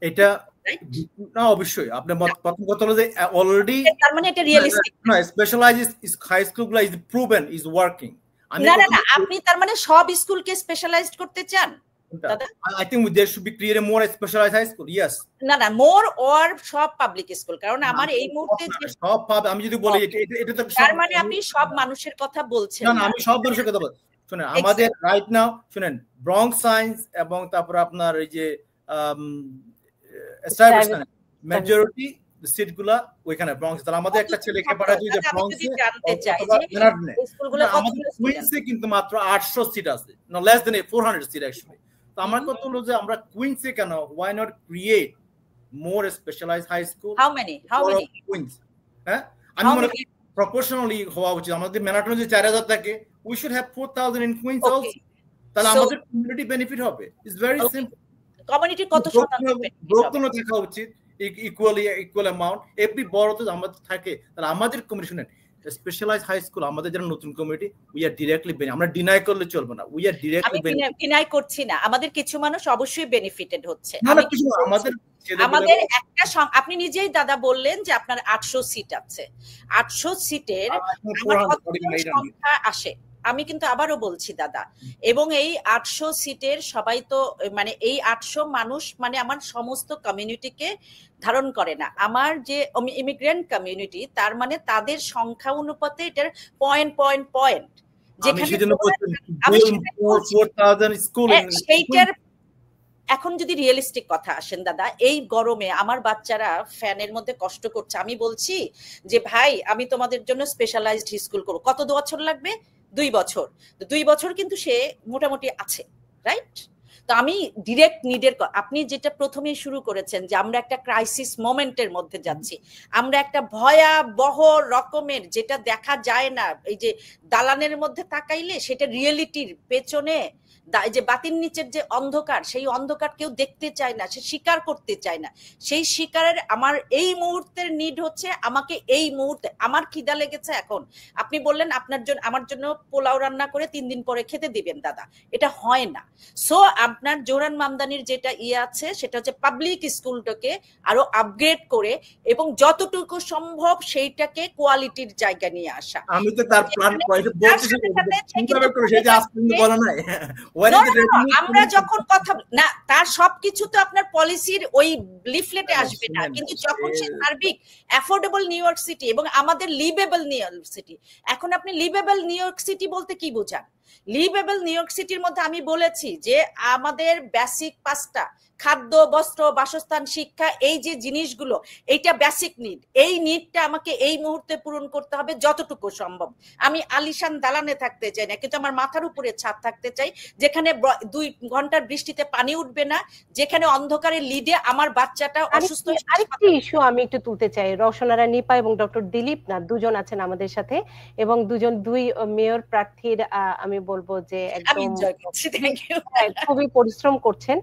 Speaker 2: এটা না, অবশ্যই আপনার প্রথম কথা হলো যে অলরেডি
Speaker 3: তার মানে এটা রিয়েলিস্টিক
Speaker 2: না, স্পেশালাইজড হাই স্কুলগুলো ইজ প্রুভেন ইজ ওয়ার্কিং।
Speaker 3: না না না, আপনি তার মানে সব স্কুলকে স্পেশালাইজড করতে চান দাদা?
Speaker 2: I think there should be created more specialized high school. Yes.
Speaker 3: না না, মোর অর সব পাবলিক স্কুল, কারণ আমার এই মুহূর্তে
Speaker 2: সব আমি যদি বলি এটা তো
Speaker 3: তার মানে আপনি সব মানুষের কথা বলছেন
Speaker 2: না? না, আমি সব মানুষের কথা বলছি। শুনেন, আমাদের রাইট নাও শুনেন ব্রঙ্কস সায়েন্স এবং তারপর আপনার এই যে এস্টাবলিশমেন্ট মেজরিটি সিটগুলা ওইখানে ব্রঙ্কস, তাহলে আমাদের একটা ছেলেকে পাঠাচ্ছি যে ব্রঙ্কসে
Speaker 3: জানতে চাই যে স্কুলগুলো
Speaker 2: আমাদের কুইন্সে কিন্তু মাত্র 800 সিট আছে, না লেস দেন 400 সিট অ্যাকচুয়ালি। তো আমার কথা হলো যে আমরা কুইন্সে কেন, why not create more specialized high school?
Speaker 3: How many
Speaker 2: Queens? হ্যাঁ, আমি মনে করি প্রপোর্শনালি হওয়া উচিত। আমাদের ম্যানাটনে যে 4000 থাকে, we should have 4000 in Queens also, তাহলে আমাদের কমিউনিটি বেনিফিট হবে। It's very simple.
Speaker 3: কমিউনিটি কত শতাংশ
Speaker 2: ব্রোকন দেখা উচিত, ইকুয়াল অ্যামাউন্ট এভরি বড়তে আমাদের থাকে, তাহলে আমাদের কমিউনিটি স্পেশালাইজড হাই স্কুল আমাদের যারা নতুন কমিউনিটি উই আর ডিরেক্টলি, আমরা ডিনাই করলে চলবে না, উই আর ডিরেক্টলি
Speaker 3: ডিনাই করছি না, আমাদের কিছু মানুষ অবশ্যই বেনিফিটেড হচ্ছে।
Speaker 2: আমাদের
Speaker 3: একটা আপনি নিজেই দাদা বললেন যে আপনার 800 সিট আছে, 800 সিটের সংখ্যা আসে, আমি কিন্তু আবারও বলছি দাদা, এবং এই 800 সিটের সবাই তো মানে এই 800 মানুষ মানে আমার সমস্ত কমিউনিটিকে ধারণ করে না। আমার যে ইমিগ্রেন্ট কমিউনিটি, তার মানে তাদের সংখ্যা অনুপাতে এটার পয়েন্ট যেখানে সেইটার এখন যদি রিয়েলিস্টিক কথা আসেন দাদা, এই গরমে আমার বাচ্চারা ফ্যানের মধ্যে কষ্ট করছে, আমি বলছি যে ভাই আমি তোমাদের জন্য স্পেশালাইজড স্কুল করব, কত 2 বছর লাগবে? 2 বছর। 2 বছর কিন্তু সে মোটামুটি আছে, রাইট? তো আমি ডিরেক্ট নিডের, আপনি যেটা প্রথমেই শুরু করেছেন যে আমরা একটা ক্রাইসিস মোমেন্টের মধ্যে যাচ্ছি, আমরা একটা ভয়াবহ রকমের, যেটা দেখা যায় না, এই যে দালানের মধ্যে তাকাইলে সেটা রিয়েলিটির পেছনে যে বাতির নিচের যে অন্ধকার, সেই অন্ধকার কেউ দেখতে চায় না, সে স্বীকার করতে চায় না। সেই স্বীকারের আমার এই মুহূর্তের নিড হচ্ছে, আমাকে এই মুহূর্তে আমার খিদা লেগেছে এখন, আপনি বললেন আপনার জন্য আমার জন্য পোলাও রান্না করে 3 দিন পরে খেতে দিবেন দাদা, এটা হয় না। সো আপনার জোহরান মামদানির যেটা আছে সেটা হচ্ছে পাবলিক স্কুলটাকে আরো আপগ্রেড করে এবং যতটুকু সম্ভব সেইটাকে কোয়ালিটির জায়গা নিয়ে আসা।
Speaker 2: আমি তো তার প্ল্যান
Speaker 3: আমরা যখন কথা না, তার সবকিছু তো আপনার পলিসির ওই লিফলেটে আসবে না, কিন্তু যখন সে সার্বিক অ্যাফোর্ডেবল নিউ ইয়র্ক সিটি এবং আমাদের লিভেবল নিউ ইয়র্ক সিটি, এখন আপনি লিভেবল নিউ ইয়র্ক সিটি বলতে কি বোঝান? লিভেবল নিউ ইয়র্ক সিটির মধ্যে আমি বলেছি যে আমাদের বেসিক 5টা, খাদ্য, বস্ত্র, বাসস্থান, শিক্ষা, এই যে জিনিসগুলো, এইটা বেসিক নিড। এই নিডটা আমাকে এই মুহূর্তে পূরণ করতে হবে যতটুকু সম্ভব। আমি আলিশান দালানে থাকতে চাই না, কিন্তু আমার মাথার উপরে ছাদ থাকতে চাই, যেখানে 2 ঘন্টার বৃষ্টিতে পানি উঠবে না, যেখানে অন্ধকারে লিডে আমার বাচ্চাটা অসুস্থ।
Speaker 1: আরেকটি ইস্যু আমি একটু তুলতে চাই। রওশনারা নিপা এবং ডক্টর দিলীপ নাথ দুজন আছেন আমাদের সাথে, এবং দুই মেয়র প্রার্থীর আমি বলবো যে একদম খুবই পরিশ্রম করছেন।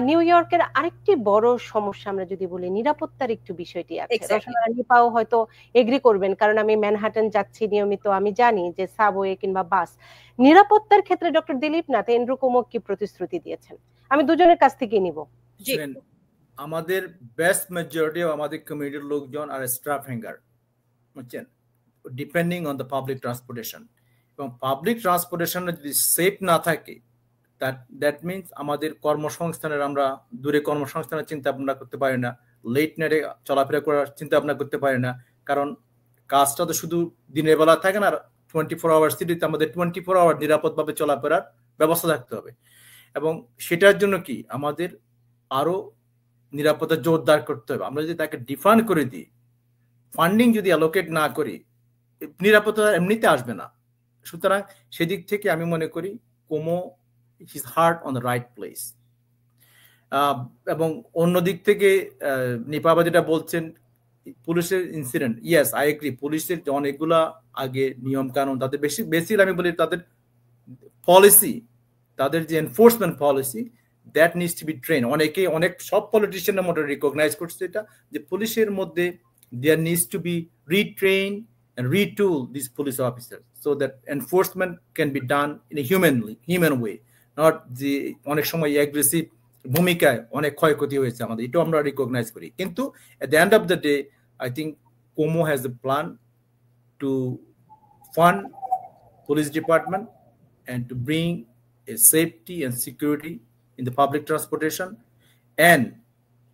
Speaker 1: নিউ ইয়র্কের আরেকটি বড় সমস্যা আমরা যদি বলি, নিরাপত্তার একটু বিষয়টি আছে। রওশনারা নিপাও হয়তো এগ্রি করবেন, কারণ আমি ম্যানহাটন যাচ্ছি নিয়মিত, আমি জানি যে সাবওয়ে কিংবা বাস নিরাপত্তার ক্ষেত্রে ডক্টর দিলীপ নাথ, এন্ড্রু কুমো কি প্রতিশ্রুতি দিয়েছেন? আমি দুজনের কাছ থেকে নিব।
Speaker 2: আমাদের বেস্ট মেজরিটি আমাদের কমিউনিটির লোকজন আর স্টাফ হ্যাঙ্গার, বুঝছেন, depending on the public transportation. এবং পাবলিক ট্রান্সপোর্টেশনে যদি সেফ না থাকে, দ্যাট মিনস আমাদের কর্মসংস্থানের, আমরা দূরে কর্মসংস্থানের চিন্তা ভাবনা করতে পারি না, লেট নাইটে চলাফেরা করার চিন্তা ভাবনা করতে পারি না, কারণ কাজটা তো শুধু দিনের বেলা থাকে না, 24 আওয়ার সিটিতে আমাদের 24 আওয়ার নিরাপদভাবে চলাফেরার ব্যবস্থা থাকতে হবে। এবং সেটার জন্য কি আমাদের আরো নিরাপত্তা জোরদার করতে হবে। আমরা যদি তাকে ডিফান্ড করে দিই, ফান্ডিং যদি অ্যালোকেট না করি, নিরাপত্তা এমনিতে আসবে না। সুতরাং সেদিক থেকে আমি মনে করি Como his heart on the right place. এবং অন্য দিক থেকে নিপাবা যেটা বলছেন পুলিশের ইনসিডেন্ট, ইয়েস আই এগ্রি, পুলিশের অনেকগুলা আগে নিয়ম কানুন, তাদের বেশি আমি বলি তাদের পলিসি, তাদের যে enforcement policy, that needs to be trained. অনেক সব পলিটিশিয়ানের মধ্যে রিকগনাইজ করছে এটা, যে পুলিশের মধ্যে there needs to be retrain and retool these police officers so that enforcement can be done in a human way, not the অনেক সময় অ্যাগ্রেসিভ ভূমিকায় অনেক ক্ষয়ক্ষতি হয়েছে আমাদের, এটা আমরা রিকগনাইজ করি। কিন্তু at the end of the day I think Como has a plan to fund police department and to bring a safety and security in the public transportation, and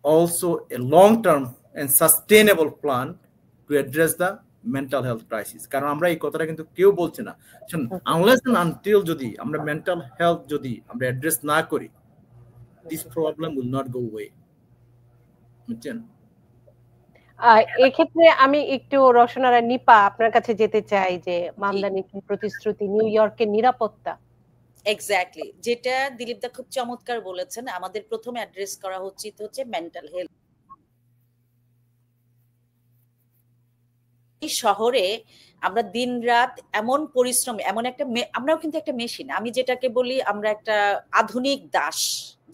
Speaker 2: also a long-term and sustainable plan to address the mental health crisis. কারণ আমরা এই কথাটা কিন্তু কেউ বলছে না, unless and until যদি আমরা মেন্টাল হেলথ যদি আমরা অ্যাড্রেস না করি, this problem will not go away, বুঝছেন?
Speaker 1: এক্ষেত্রে আমি একটু রওশনারা নিপা আপনার কাছে যেতে চাই, যে মামদানির প্রতিশ্রুতি, নিউ ইয়র্কের নিরাপত্তা।
Speaker 3: এক্স্যাক্টলি, যেটা দিলীপ দা খুব চমৎকার বলেছেন, আমাদের প্রথমে অ্যাড্রেস করা উচিত হচ্ছে মেন্টাল হেলথ। শহরে আমরা দিন রাত এমন পরিশ্রম, এমন একটা আমরাও কিন্তু একটা মেশিন, আমি যেটাকে বলি আমরা একটা আধুনিক দাস,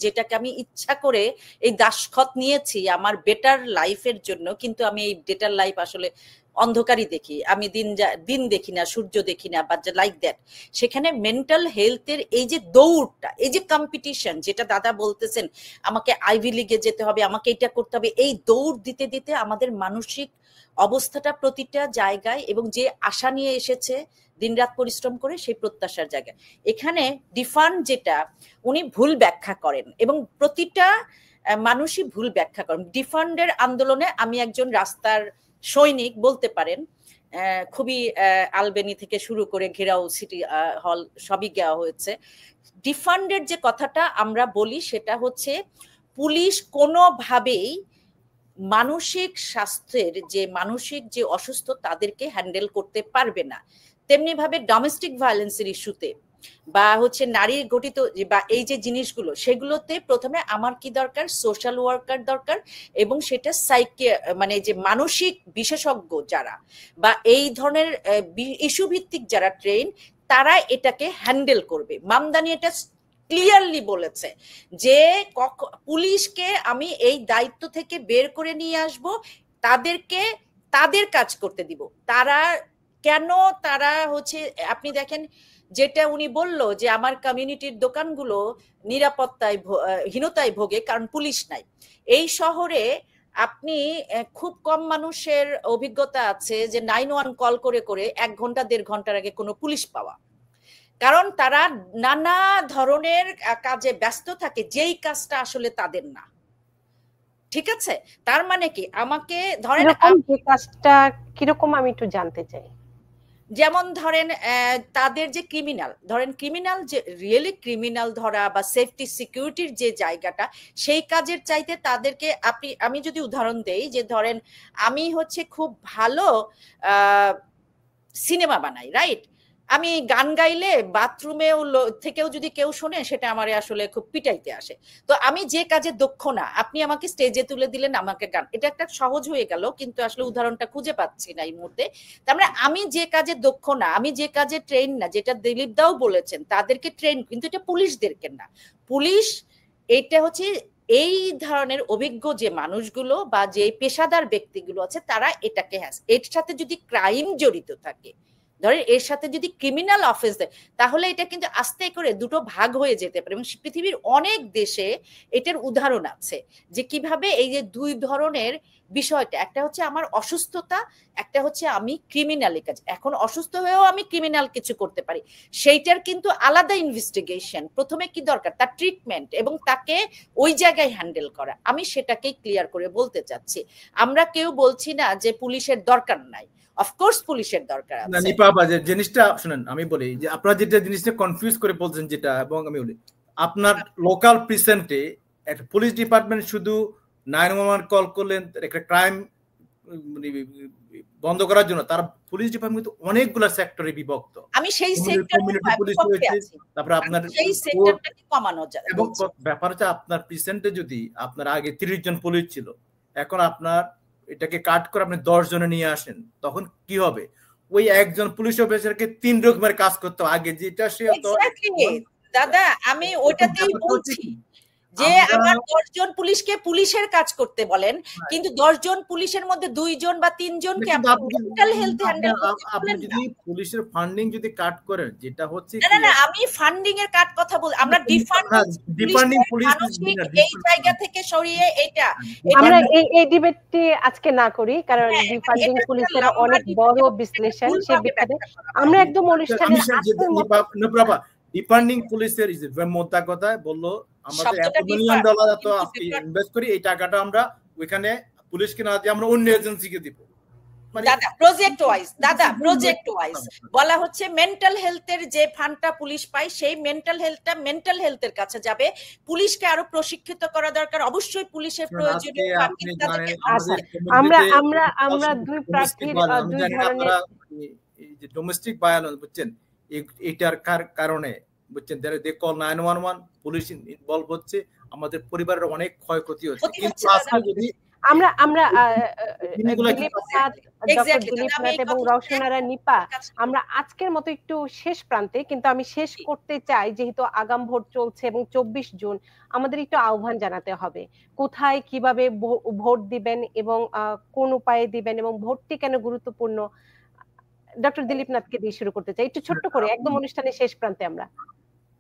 Speaker 3: যেটাকে আমি ইচ্ছা করে এই দাসখত নিয়েছি আমার বেটার লাইফের জন্য, কিন্তু আমি এই বেটার লাইফ আসলে অন্ধকারই দেখি, আমি দিন দেখি না, সূর্য দেখি না, বা লাইক দ্যাট। সেখানে মেন্টাল হেলথের এই যে দৌড়টা, এই যে কম্পিটিশন, যেটা দাদা বলতেছেন আমাকে আইভি লিগে যেতে হবে, আমাকে এটা করতে হবে, এই দৌড় দিতে দিতে আমাদের মানসিক অবস্থাটা প্রতিটা জায়গায়, এবং যে আশা নিয়ে এসেছে দিনরাত পরিশ্রম করে সেই প্রত্যাশার জায়গায়, এখানে ডিফান্ড যেটা উনি ভুল ব্যাখ্যা করেন, এবং প্রতিটা মানুষই ভুল ব্যাখ্যা করেন। ডিফান্ডের আন্দোলনে আমি একজন রাস্তার সৈনিক বলতে পারেন, খুবই আলবেনি থেকে শুরু করে ঘেরাও সিটি হল সবই দেওয়া হয়েছে। ডিফান্ডের যে কথাটা আমরা বলি সেটা হচ্ছে পুলিশ কোনোভাবেই মানসিক স্বাস্থ্যের যে মানসিক যে অসুস্থ তাদেরকে হ্যান্ডেল করতে পারবে না। তেমনি ভাবে ডোমেস্টিক ভায়োলেন্সের ইস্যুতে বা হচ্ছে নারী গঠিত বা এই যে জিনিসগুলো, সেগুলোতে প্রথমে আমার কি দরকার, সোশ্যাল ওয়ার্কার দরকার, এবং সেটা মানে যে মানসিক বিশেষজ্ঞ যারা বা এই ধরনের ইস্যু ভিত্তিক যারা ট্রেন, তারা এটাকে হ্যান্ডেল করবে। মামদানি এটা ক্লিয়ারলি বলেছে যে পুলিশকে আমি এই দায়িত্ব থেকে বের করে নিয়ে আসব, তাদেরকে তাদের কাজ করতে দিব। তারা কেন তারা হচ্ছে, আপনি দেখেন যেটা উনি বলল যে আমার কমিউনিটির দোকানগুলো নিরাপত্তায় হীনতায় ভোগে কারণ পুলিশ নাই। এই শহরে আপনি খুব কম মানুষের অভিজ্ঞতা আছে যে 911 কল করে করে 1 ঘন্টা 1.5 ঘন্টার আগে কোনো পুলিশ পাওয়া, কারণ তারা নানা ধরনের কাজে ব্যস্ত থাকে, যেই কাজটা আসলে তাদের না। ঠিক আছে, তার মানে কি আমাকে ধরেন
Speaker 1: যে কাজটা কিরকম আমি একটু জানতে চাই।
Speaker 3: যেমন ধরেন তাদের যে ক্রিমিনাল যে রিয়েলি ক্রিমিনাল ধরা বা সেফটি সিকিউরিটির যে জায়গাটা, সেই কাজের চাইতে তাদেরকে আমি যদি উদাহরণ দেই যে ধরেন আমি হচ্ছে খুব ভালো সিনেমা বানাই, রাইট, আমি গান গাইলে বাথরুমেও থেকেও যদি কেউ শোনে সেটা আমারে আসলে খুব পিটাইতে আসে। তো আমি যে কাজে দক্ষ না, আপনি আমাকে স্টেজে তুলে দিলেন আমাকে গান, এটা একটা সহজ হয়ে গেল, কিন্তু আসলে উদাহরণটা খুঁজে পাচ্ছি না এই মুহূর্তে। তার মানে আমি যে কাজে দক্ষ না, আমি যে কাজে ট্রেন না, যেটা দিলীপ দাও বলেছেন তাদেরকে ট্রেন, কিন্তু এটা পুলিশদেরকে না। পুলিশ এটা হচ্ছে এই ধরনের অভিজ্ঞ যে মানুষগুলো বা যে পেশাদার ব্যক্তিগুলো আছে তারা এটাকে এর সাথে যদি ক্রাইম জড়িত থাকে, ধরেন এর সাথে যদি ক্রিমিনাল অফেন্স দেয়, তাহলে এটা কিন্তু আস্তে করে দুটো ভাগ হয়ে যেতে পারে। এবং পৃথিবীর অনেক দেশে এটার উদাহরণ আছে যে কিভাবে এই যে দুই ধরনের বিষয়টা, একটা হচ্ছে আমার অসুস্থতা, একটা হচ্ছে আমি ক্রিমিনালি কাজ। এখন অসুস্থ হয়েও আমি ক্রিমিনাল কিছু করতে পারি, সেইটার কিন্তু আলাদা ইনভেস্টিগেশন, প্রথমে কি দরকার তার ট্রিটমেন্ট এবং তাকে ওই জায়গায় হ্যান্ডেল করা। আমি সেটাকেই ক্লিয়ার করে বলতে চাচ্ছি। আমরা কেউ বলছি না যে পুলিশের দরকার নাই, অফকোর্স পুলিশের দরকার আছে।
Speaker 2: না নিপা, যে জিনিসটা শুনেন, আমি বলি যে আপনারা যেটা জিনিসটা কনফিউজ করে বলছেন যেটা, এবং আমি বলি আপনার লোকাল প্রিসেন্টে একটা পুলিশ ডিপার্টমেন্ট শুধু 911 কল করলেন একটা ক্রাইম বন্ধ করার জন্য, তার পুলিশ ডিপার্টমেন্ট অনেকগুলো সেক্টরে বিভক্ত।
Speaker 3: আমি সেই
Speaker 2: তারপরে আপনার
Speaker 3: সেই সেক্টরটাকে কমানো যায়।
Speaker 2: এবং ব্যাপার হচ্ছে আপনার প্রিসেন্টে যদি আপনার আগে 30 জন পুলিশ ছিল, এখন আপনার এটাকে কাট করে আপনি 10 জনে নিয়ে আসেন, তখন কি হবে? ওই একজন পুলিশ অফিসারকে 3 রকমের কাজ করতে হবে। আগে যেটা সে
Speaker 3: দাদা আমি ওটাতেই বলছি যে আমার 10 জন পুলিশকে পুলিশের কাজ করতে বলেন, কিন্তু 10 জন পুলিশের মধ্যে 2 জন বা 3 জনকে মেন্টাল হেলথ হ্যান্ডেল করতে বলেন।
Speaker 2: আপনি যদি পুলিশের ফান্ডিং যদি কাট করেন, যেটা হচ্ছে
Speaker 3: না না আমি ফান্ডিং এর কাট কথা বল, আমরা ডিফান্ডিং পুলিশ এই জায়গা থেকে সরিয়ে এটা
Speaker 1: আমরা এই ডিবেটটি আজকে না করি, কারণ ডিফান্ডিং পুলিশের অনেক বড় বিশ্লেষণ, সেই বিষয়ে আমরা একদম অনুষ্ঠানে
Speaker 2: ডিফান্ডিং পুলিশের ইজ মোটা কথা বললো আমাদের $1 মিলিয়ন তো ইনভেস্ট করি, এই টাকাটা আমরা ওইখানে পুলিশকে না দিয়ে আমরা অন্য এজেন্সিকে দিব।
Speaker 3: দাদা প্রজেক্ট ওয়াইজ বলা হচ্ছে মেন্টাল হেলথের যে ফান্ডটা পুলিশ পায় সেই মেন্টাল হেলথের কাছে যাবে। পুলিশকে আরো প্রশিক্ষিত করা দরকার, অবশ্যই পুলিশের প্রয়োজনীয়
Speaker 1: আমরা দুই প্রার্থীর দুই ধরনের
Speaker 2: যে ডোমেস্টিক ভায়োলেন্স বুঝছেন, এটার কারণে বুঝছেন দে কল 911, পুলিশ ইনভলভ হচ্ছে, আমাদের পরিবারের অনেক ক্ষয়ক্ষতি হচ্ছে। কিন্তু আজকে যদি
Speaker 1: আমরা এবং রওশনারা নিপা আমরা আজকের মতো একটু শেষ প্রান্তে, কিন্তু আমি শেষ করতে চাই যেহেতু আগাম ভোট চলছে এবং 24 জুন আমাদের একটু আহ্বান জানাতে হবে কোথায় কিভাবে ভোট দিবেন এবং কোন উপায়ে দিবেন এবং ভোটটি কেন গুরুত্বপূর্ণ। ডক্টর দিলীপ নাথকে দিয়ে শুরু করতে চাই, একটু ছোট্ট করে একদম অনুষ্ঠানের শেষ প্রান্তে। আমরা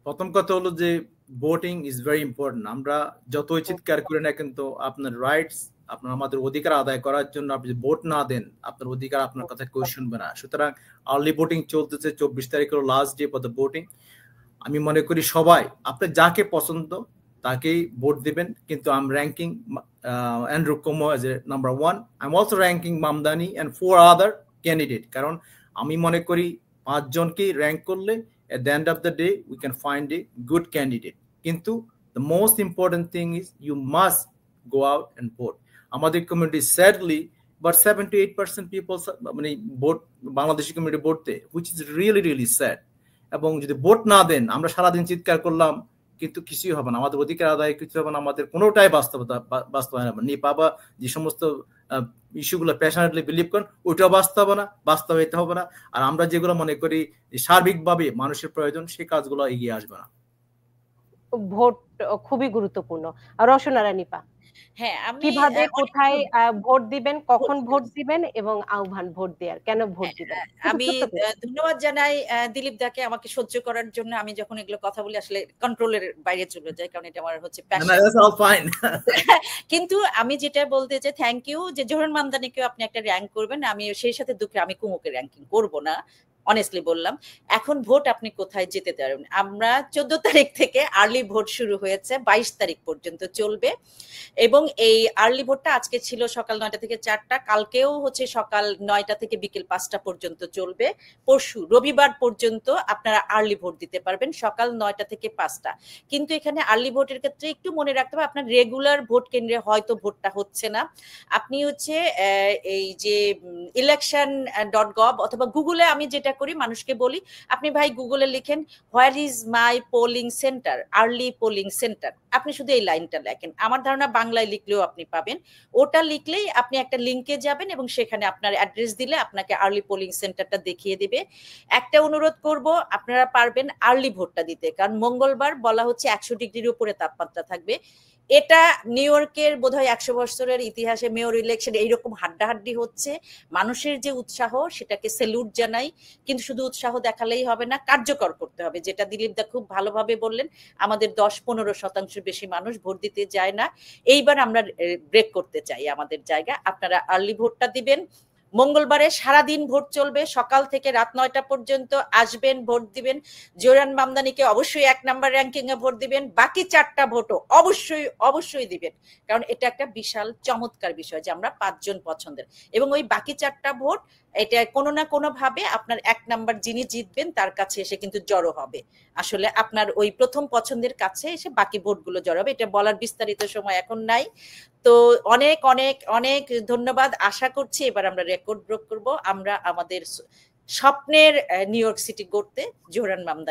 Speaker 2: প্রথম কথা হলো যে ভোটিং ইজ ভেরি ইম্পর্টেন্ট। আমরা যতই চিৎকার করি না কিন্তু আপনার রাইটস, আপনার আমাদের অধিকার আদায় করার জন্য আপনি ভোট না দেন আপনার অধিকার আপনার কথা কেউ শুনবে না। সুতরাং আর্লি ভোটিং চলতেছে, 24 তারিখ হলো last day for the voting. আমি মনে করি সবাই আপনি যাকে পছন্দ তাকেই ভোট দিবেন, কিন্তু I am ranking Andrew কুমো as a number 1। I am also ranking Mamdani and 4 other candidate, কারণ আমি মনে করি 5 জনকেই র্যাঙ্ক করলে at the end of the day we can find a good candidate. কিন্তু the most important thing is you must go out and vote. আমাদের community sadly but 7-8% people মানে vote Bangladeshi community vote দেয়, which is really sad. এবং যদি vote না দেন আমরা সারাদিন চিৎকার করলাম কিন্তু কিছুই হবে না, আমাদের অধিকার আদায় কিছু হবে না, আমাদের কোনোটাই বাস্তবায়ন হবে না। নিপাবা যে সমস্ত ইস্যুগুলো প্যাশনেটলি বিলিভ করেন ওইটাও বাস্তবায়িত হবে না। আর আমরা যেগুলো মনে করি সার্বিকভাবে মানুষের প্রয়োজন সেই কাজগুলো এগিয়ে আসবে না।
Speaker 1: ভোট খুবই গুরুত্বপূর্ণ। রওশন আরা নিপা,
Speaker 3: হ্যাঁ, আমি
Speaker 1: কিভাবে
Speaker 3: অনেক
Speaker 1: কোথায় ভোট দিবেন, কখন ভোট
Speaker 3: ভোট
Speaker 1: দিবেন এবং আহ্বান ভোট দেওয়ার, কেন ভোট দিবেন? খুব
Speaker 3: আমি
Speaker 1: ছোট্ট করে।
Speaker 3: ধন্যবাদ জানাই দিলীপ দাকে আমাকে সহ্য করার জন্য। আমি যখন এগুলো কথা বলি আসলে কন্ট্রোলের বাইরে চলে যায়, কারণ এটা আমার হচ্ছে
Speaker 2: No,
Speaker 3: passion.
Speaker 2: that's all fine.
Speaker 3: কিন্তু আমি যেটা বলতে চাই, থ্যাংক ইউ যে জোহরান মামদানিকেও আপনি একটা র্যাঙ্ক করবেন। আমি সেই সাথে দুঃখে আমি কুমুকে র্যাঙ্কিং করব না, অনেস্টলি বললাম। এখন ভোট আপনি কোথায় যেতে পারবেন? আমরা 14 তারিখ থেকে আর্লি ভোট শুরু হয়েছে, 22 তারিখ পর্যন্ত চলবে। এবং এই আর্লি ভোটটা আজকে ছিল সকাল 9টা থেকে 4টা, কালকেও হচ্ছে সকাল 9টা থেকে বিকেল 5টা পর্যন্ত চলবে। পরশু রবিবার পর্যন্ত আপনারা আর্লি ভোট দিতে পারবেন, সকাল 9টা থেকে 5টা। কিন্তু এখানে আর্লি ভোটের ক্ষেত্রে একটু মনে রাখতে হবে, আপনার রেগুলার ভোট কেন্দ্রে হয়তো ভোটটা হচ্ছে না। আপনি হচ্ছে এই যে election.gov অথবা গুগলে, আমি যেটা করি মানুষকে বলি, আপনি ভাই গুগলে লিখেন where is my polling centre, early polling centre, আপনি শুধু এই লাইনটা লেখেন। আমার ধারণা বাংলায় লিখলেও আপনি পাবেন। ওটা লিখলেই আপনি একটা লিঙ্কে যাবেন এবং সেখানে আপনার অ্যাড্রেস দিলে আপনাকে আর্লি পোলিং সেন্টারটা দেখিয়ে দিবে। একটা অনুরোধ করব, আপনারা পারবেন আর্লি ভোটটা দিতে, কারণ মঙ্গলবার বলা হচ্ছে 100 ডিগ্রির উপরে তাপমাত্রা থাকবে। এটা নিউ ইয়র্কের বোধহয় 100 বছরের ইতিহাসে মেয়র ইলেকশন এইরকম হাড্ডাহাড্ডি হচ্ছে। মানুষের যে উৎসাহ, সেটাকে সেলুট জানাই। কিন্তু শুধু উৎসাহ দেখালেই হবে না, কার্যকর করতে হবে, যেটা দিলীপ দা খুব ভালোভাবে বললেন। আমাদের 10-15% বেশি মানুষ ভোট দিতে যায় না। এইবার আমরা ব্রেক করতে চাই আমাদের জায়গা। আপনারা আর্লি ভোটটা দিবেন। মঙ্গলবারে সারাদিন ভোট চলবে, সকাল থেকে রাত 9টা পর্যন্ত আসবেন, ভোট দিবেন। জোহরান মামদানিকে অবশ্যই 1 নাম্বার র্যাঙ্কিং এ ভোট দিবেন, বাকি 4টা ভোটও অবশ্যই অবশ্যই দিবেন, কারণ এটা একটা বিশাল চমৎকার বিষয় যে আমরা 5 জন পছন্দের। এবং ওই বাকি 4টা ভোট, এটা কোনো না কোনো ভাবে আপনার 1 নাম্বার যিনি জিতবেন তার কাছে এসে কিন্তু জড়ো হবে। আসলে আপনার ওই প্রথম পছন্দের কাছে এসে বাকি ভোটগুলো জড়ো হবে। এটা বলার বিস্তারিত সময় এখন নাই। তো অনেক অনেক অনেক ধন্যবাদ। আশা করছি এবার আমরা রেকর্ড ব্রেক করব। আমরা আমাদের স্বপ্নের নিউ ইয়র্ক সিটি গড়তে জোহরান মামদানি